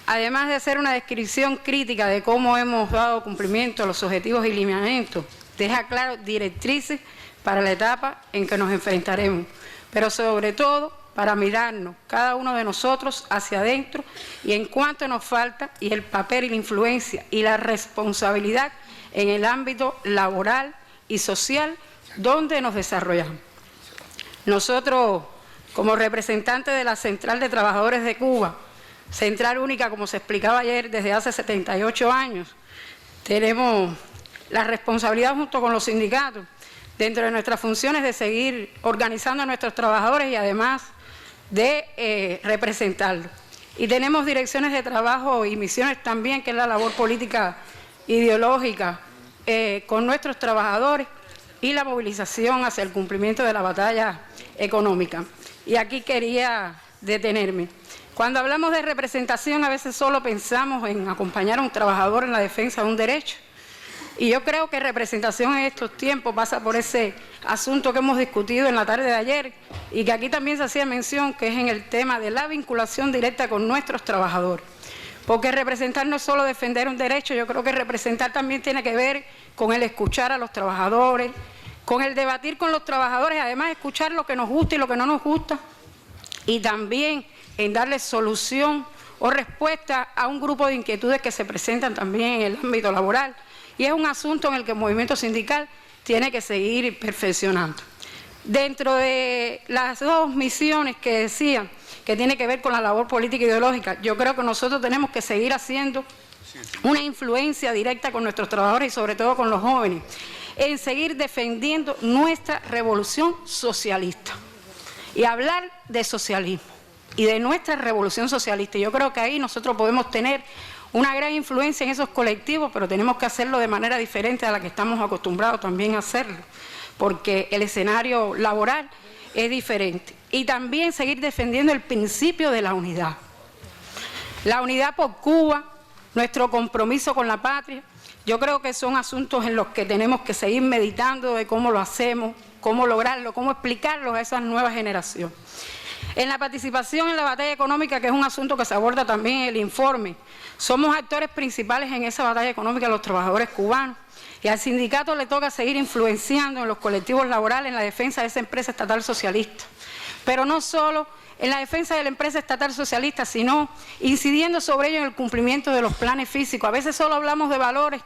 además de hacer una descripción crítica de cómo hemos dado cumplimiento a los objetivos y lineamientos, deja claro directrices para la etapa en que nos enfrentaremos, pero sobre todo para mirarnos cada uno de nosotros hacia adentro y en cuánto nos falta y el papel y la influencia y la responsabilidad en el ámbito laboral y social donde nos desarrollamos. Nosotros, como representantes de la Central de Trabajadores de Cuba, central única, como se explicaba ayer, desde hace 78 años, tenemos la responsabilidad junto con los sindicatos, dentro de nuestras funciones, de seguir organizando a nuestros trabajadores y además de representarlos. Y tenemos direcciones de trabajo y misiones también, que es la labor política ideológica con nuestros trabajadores y la movilización hacia el cumplimiento de la batalla económica. Y aquí quería detenerme. Cuando hablamos de representación, a veces solo pensamos en acompañar a un trabajador en la defensa de un derecho. Y yo creo que representación en estos tiempos pasa por ese asunto que hemos discutido en la tarde de ayer y que aquí también se hacía mención, que es en el tema de la vinculación directa con nuestros trabajadores. Porque representar no es solo defender un derecho, yo creo que representar también tiene que ver con el escuchar a los trabajadores, con el debatir con los trabajadores, además escuchar lo que nos gusta y lo que no nos gusta, y también en darles solución o respuesta a un grupo de inquietudes que se presentan también en el ámbito laboral. Y es un asunto en el que el movimiento sindical tiene que seguir perfeccionando. Dentro de las dos misiones que decían, que tiene que ver con la labor política e ideológica, yo creo que nosotros tenemos que seguir haciendo una influencia directa con nuestros trabajadores y sobre todo con los jóvenes, en seguir defendiendo nuestra revolución socialista y hablar de socialismo y de nuestra revolución socialista. Yo creo que ahí nosotros podemos tener una gran influencia en esos colectivos, pero tenemos que hacerlo de manera diferente a la que estamos acostumbrados también a hacerlo, porque el escenario laboral es diferente. Y también seguir defendiendo el principio de la unidad. La unidad por Cuba, nuestro compromiso con la patria, yo creo que son asuntos en los que tenemos que seguir meditando de cómo lo hacemos, cómo lograrlo, cómo explicarlo a esas nuevas generaciones. En la participación en la batalla económica, que es un asunto que se aborda también en el informe, somos actores principales en esa batalla económica los trabajadores cubanos, y al sindicato le toca seguir influenciando en los colectivos laborales en la defensa de esa empresa estatal socialista, pero no solo en la defensa de la empresa estatal socialista, sino incidiendo sobre ello en el cumplimiento de los planes físicos. A veces solo hablamos de valores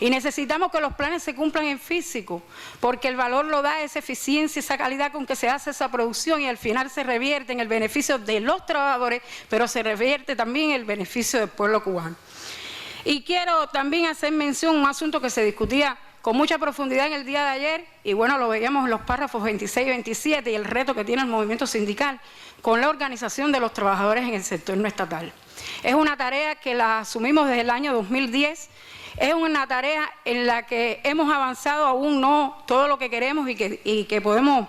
y necesitamos que los planes se cumplan en físico, porque el valor lo da esa eficiencia, esa calidad con que se hace esa producción y al final se revierte en el beneficio de los trabajadores, pero se revierte también en el beneficio del pueblo cubano. Y quiero también hacer mención a un asunto que se discutía con mucha profundidad en el día de ayer, y bueno, lo veíamos en los párrafos 26 y 27, y el reto que tiene el movimiento sindical con la organización de los trabajadores en el sector no estatal. Es una tarea que la asumimos desde el año 2010, es una tarea en la que hemos avanzado aún no todo lo que queremos y que podemos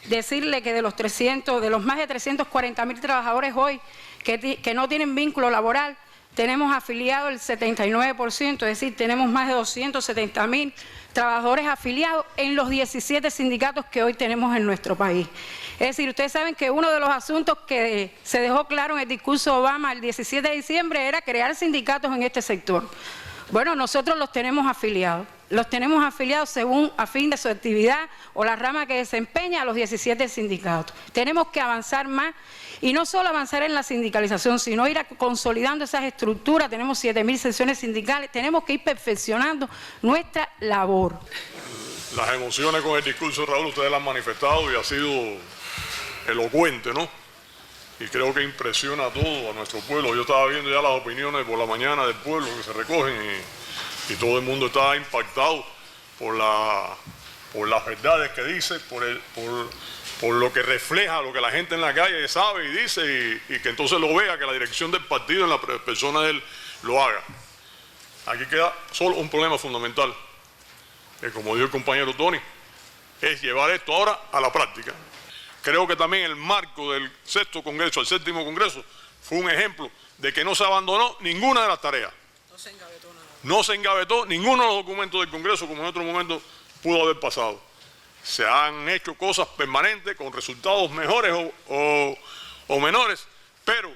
decirle que de los más de 340.000 trabajadores hoy que no tienen vínculo laboral, tenemos afiliados el 79%, es decir, tenemos más de 270.000 trabajadores afiliados en los 17 sindicatos que hoy tenemos en nuestro país. Es decir, ustedes saben que uno de los asuntos que se dejó claro en el discurso de Obama el 17 de diciembre era crear sindicatos en este sector. Bueno, nosotros los tenemos afiliados según a fin de su actividad o la rama que desempeña a los 17 sindicatos. Tenemos que avanzar más y no solo avanzar en la sindicalización, sino ir consolidando esas estructuras. Tenemos 7.000 secciones sindicales, tenemos que ir perfeccionando nuestra labor. Las emociones con el discurso de Raúl ustedes las han manifestado y ha sido elocuente, ¿no? Y creo que impresiona a todo, a nuestro pueblo. Yo estaba viendo ya las opiniones por la mañana del pueblo que se recogen y todo el mundo está impactado por las verdades que dice, por lo que refleja, lo que la gente en la calle sabe y dice y que entonces lo vea, que la dirección del partido en la persona de él lo haga. Aquí queda solo un problema fundamental, que como dijo el compañero Tony, es llevar esto ahora a la práctica. Creo que también el marco del sexto congreso, el séptimo congreso, fue un ejemplo de que no se abandonó ninguna de las tareas. No se engavetó ninguno de los documentos del Congreso como en otro momento pudo haber pasado. Se han hecho cosas permanentes con resultados mejores o menores, pero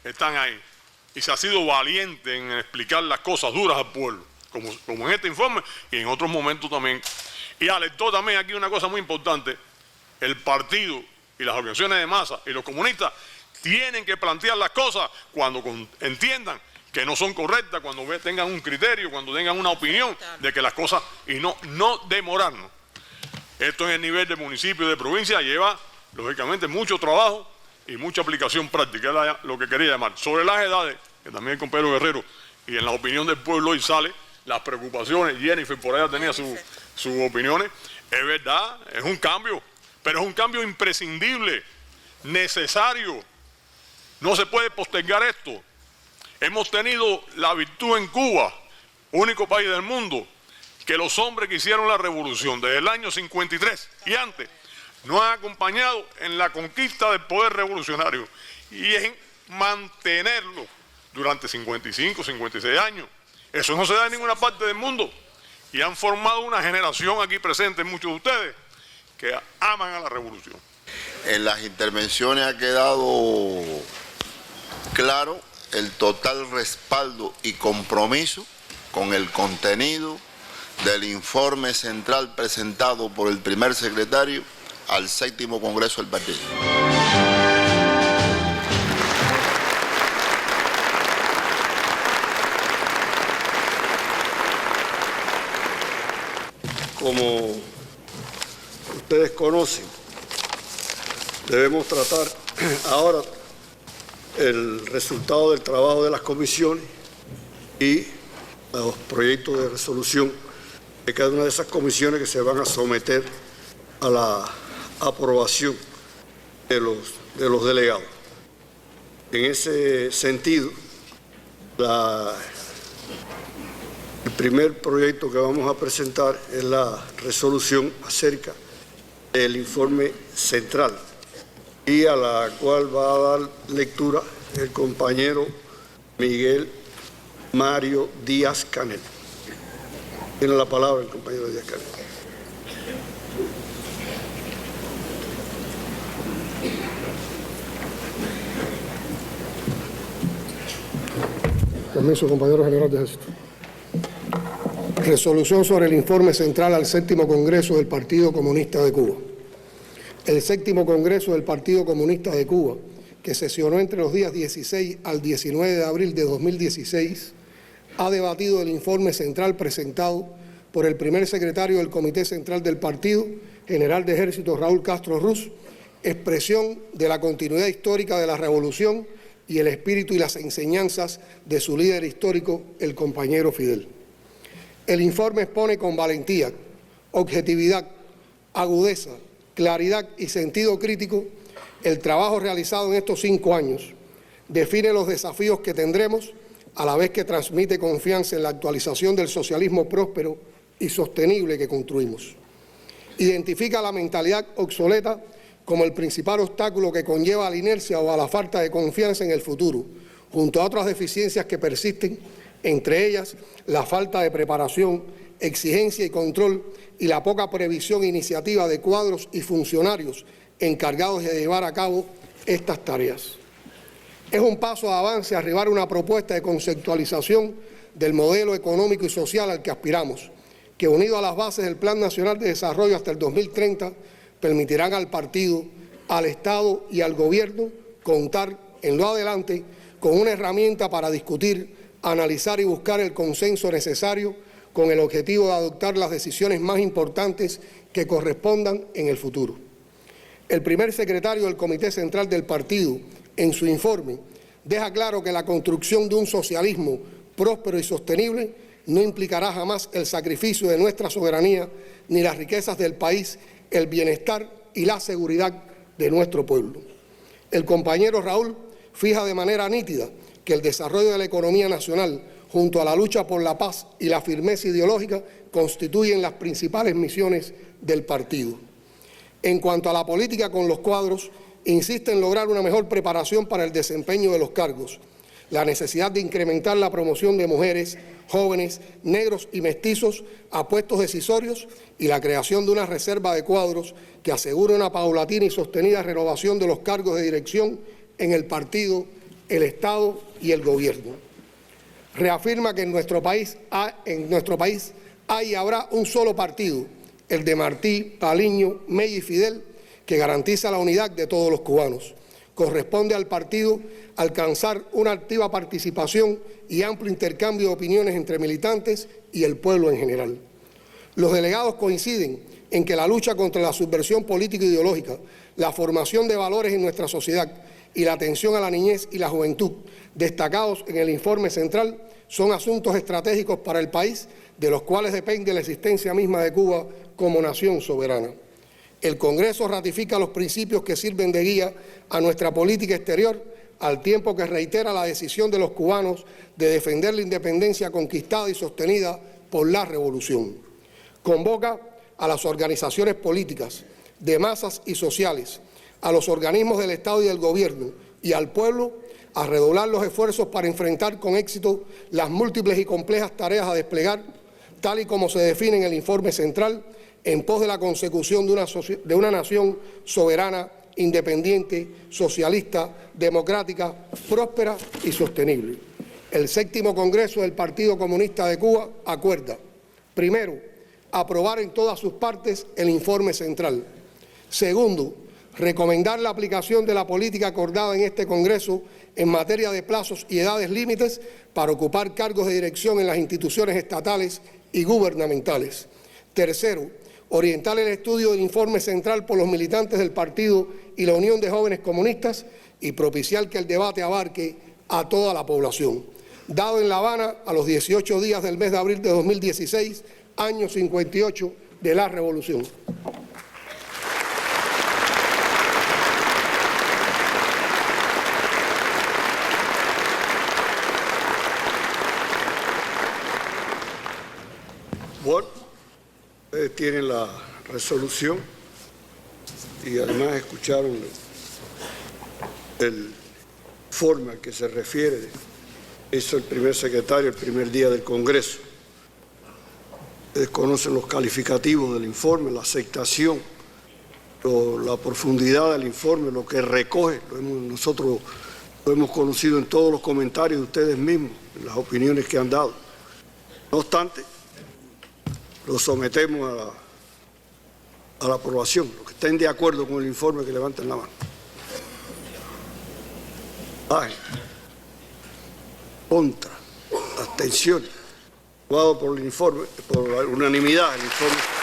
están ahí. Y se ha sido valiente en explicar las cosas duras al pueblo, como en este informe y en otros momentos también. Y alertó también aquí una cosa muy importante: el partido y las organizaciones de masa y los comunistas tienen que plantear las cosas cuando entiendan que no son correctas, cuando tengan un criterio, cuando tengan una opinión de que las cosas, y no demorarnos. Esto en el nivel de municipio y de provincia lleva, lógicamente, mucho trabajo y mucha aplicación práctica, era lo que quería llamar. Sobre las edades, que también el compañero Guerrero, y en la opinión del pueblo hoy sale, las preocupaciones, Jennifer por allá tenía sus opiniones, es verdad, es un cambio, pero es un cambio imprescindible, necesario, no se puede postergar esto. Hemos tenido la virtud en Cuba, único país del mundo, que los hombres que hicieron la revolución desde el año 53 y antes nos han acompañado en la conquista del poder revolucionario y en mantenerlo durante 55, 56 años. Eso no se da en ninguna parte del mundo y han formado una generación aquí presente, muchos de ustedes, que aman a la revolución. En las intervenciones ha quedado claro el total respaldo y compromiso con el contenido del informe central presentado por el primer secretario al séptimo congreso del partido. Como ustedes conocen, debemos tratar ahora el resultado del trabajo de las comisiones y los proyectos de resolución de cada una de esas comisiones que se van a someter a la aprobación de los delegados. En ese sentido, el primer proyecto que vamos a presentar es la resolución acerca del informe central, y a la cual va a dar lectura el compañero Miguel Mario Díaz Canel. Tiene la palabra el compañero Díaz Canel. Permiso, compañero general de Ejército. Resolución sobre el informe central al séptimo Congreso del Partido Comunista de Cuba. El séptimo Congreso del Partido Comunista de Cuba que sesionó entre los días 16 al 19 de abril de 2016, ha debatido el informe central presentado por el primer secretario del Comité Central del Partido, General de Ejército Raúl Castro Ruz, expresión de la continuidad histórica de la Revolución y el espíritu y las enseñanzas de su líder histórico, el compañero Fidel. El informe expone con valentía, objetividad, agudeza, claridad y sentido crítico el trabajo realizado en estos 5 años, define los desafíos que tendremos, a la vez que transmite confianza en la actualización del socialismo próspero y sostenible que construimos. Identifica la mentalidad obsoleta como el principal obstáculo que conlleva a la inercia o a la falta de confianza en el futuro, junto a otras deficiencias que persisten, entre ellas la falta de preparación, exigencia y control y la poca previsión e iniciativa de cuadros y funcionarios encargados de llevar a cabo estas tareas. Es un paso de avance arribar a una propuesta de conceptualización del modelo económico y social al que aspiramos, que unido a las bases del Plan Nacional de Desarrollo hasta el 2030, permitirán al partido, al Estado y al Gobierno contar en lo adelante con una herramienta para discutir, analizar y buscar el consenso necesario con el objetivo de adoptar las decisiones más importantes que correspondan en el futuro. El primer secretario del Comité Central del Partido, en su informe, deja claro que la construcción de un socialismo próspero y sostenible no implicará jamás el sacrificio de nuestra soberanía ni las riquezas del país, el bienestar y la seguridad de nuestro pueblo. El compañero Raúl fija de manera nítida que el desarrollo de la economía nacional, junto a la lucha por la paz y la firmeza ideológica, constituyen las principales misiones del partido. En cuanto a la política con los cuadros, insiste en lograr una mejor preparación para el desempeño de los cargos, la necesidad de incrementar la promoción de mujeres, jóvenes, negros y mestizos a puestos decisorios y la creación de una reserva de cuadros que asegure una paulatina y sostenida renovación de los cargos de dirección en el partido, el Estado y el Gobierno. Reafirma que en nuestro país hay y habrá un solo partido, el de Martí, Paliño, Mella y Fidel, que garantiza la unidad de todos los cubanos. Corresponde al partido alcanzar una activa participación y amplio intercambio de opiniones entre militantes y el pueblo en general. Los delegados coinciden en que la lucha contra la subversión político-ideológica, la formación de valores en nuestra sociedad y la atención a la niñez y la juventud, destacados en el informe central, son asuntos estratégicos para el país, de los cuales depende la existencia misma de Cuba como nación soberana. El Congreso ratifica los principios que sirven de guía a nuestra política exterior, al tiempo que reitera la decisión de los cubanos de defender la independencia conquistada y sostenida por la revolución. Convoca a las organizaciones políticas, de masas y sociales, a los organismos del Estado y del Gobierno y al pueblo a redoblar los esfuerzos para enfrentar con éxito las múltiples y complejas tareas a desplegar, tal y como se define en el informe central, en pos de la consecución de una nación soberana, independiente, socialista, democrática, próspera y sostenible. El 7º Congreso del Partido Comunista de Cuba acuerda, primero, aprobar en todas sus partes el informe central. Segundo, recomendar la aplicación de la política acordada en este Congreso en materia de plazos y edades límites para ocupar cargos de dirección en las instituciones estatales y gubernamentales. Tercero, orientar el estudio del informe central por los militantes del partido y la Unión de Jóvenes Comunistas y propiciar que el debate abarque a toda la población. Dado en La Habana a los 18 días del mes de abril de 2016, año 58 de la Revolución. Bueno, ustedes tienen la resolución y además escucharon el informe al que se refiere, hizo el primer secretario el primer día del Congreso. Ustedes conocen los calificativos del informe, la aceptación, la profundidad del informe, lo que recoge. Nosotros lo hemos conocido en todos los comentarios de ustedes mismos, en las opiniones que han dado. No obstante, lo sometemos a la aprobación. Los que estén de acuerdo con el informe, que levanten la mano. Aye. Contra. Abstenciones. Aprobado por el informe, por unanimidad el informe.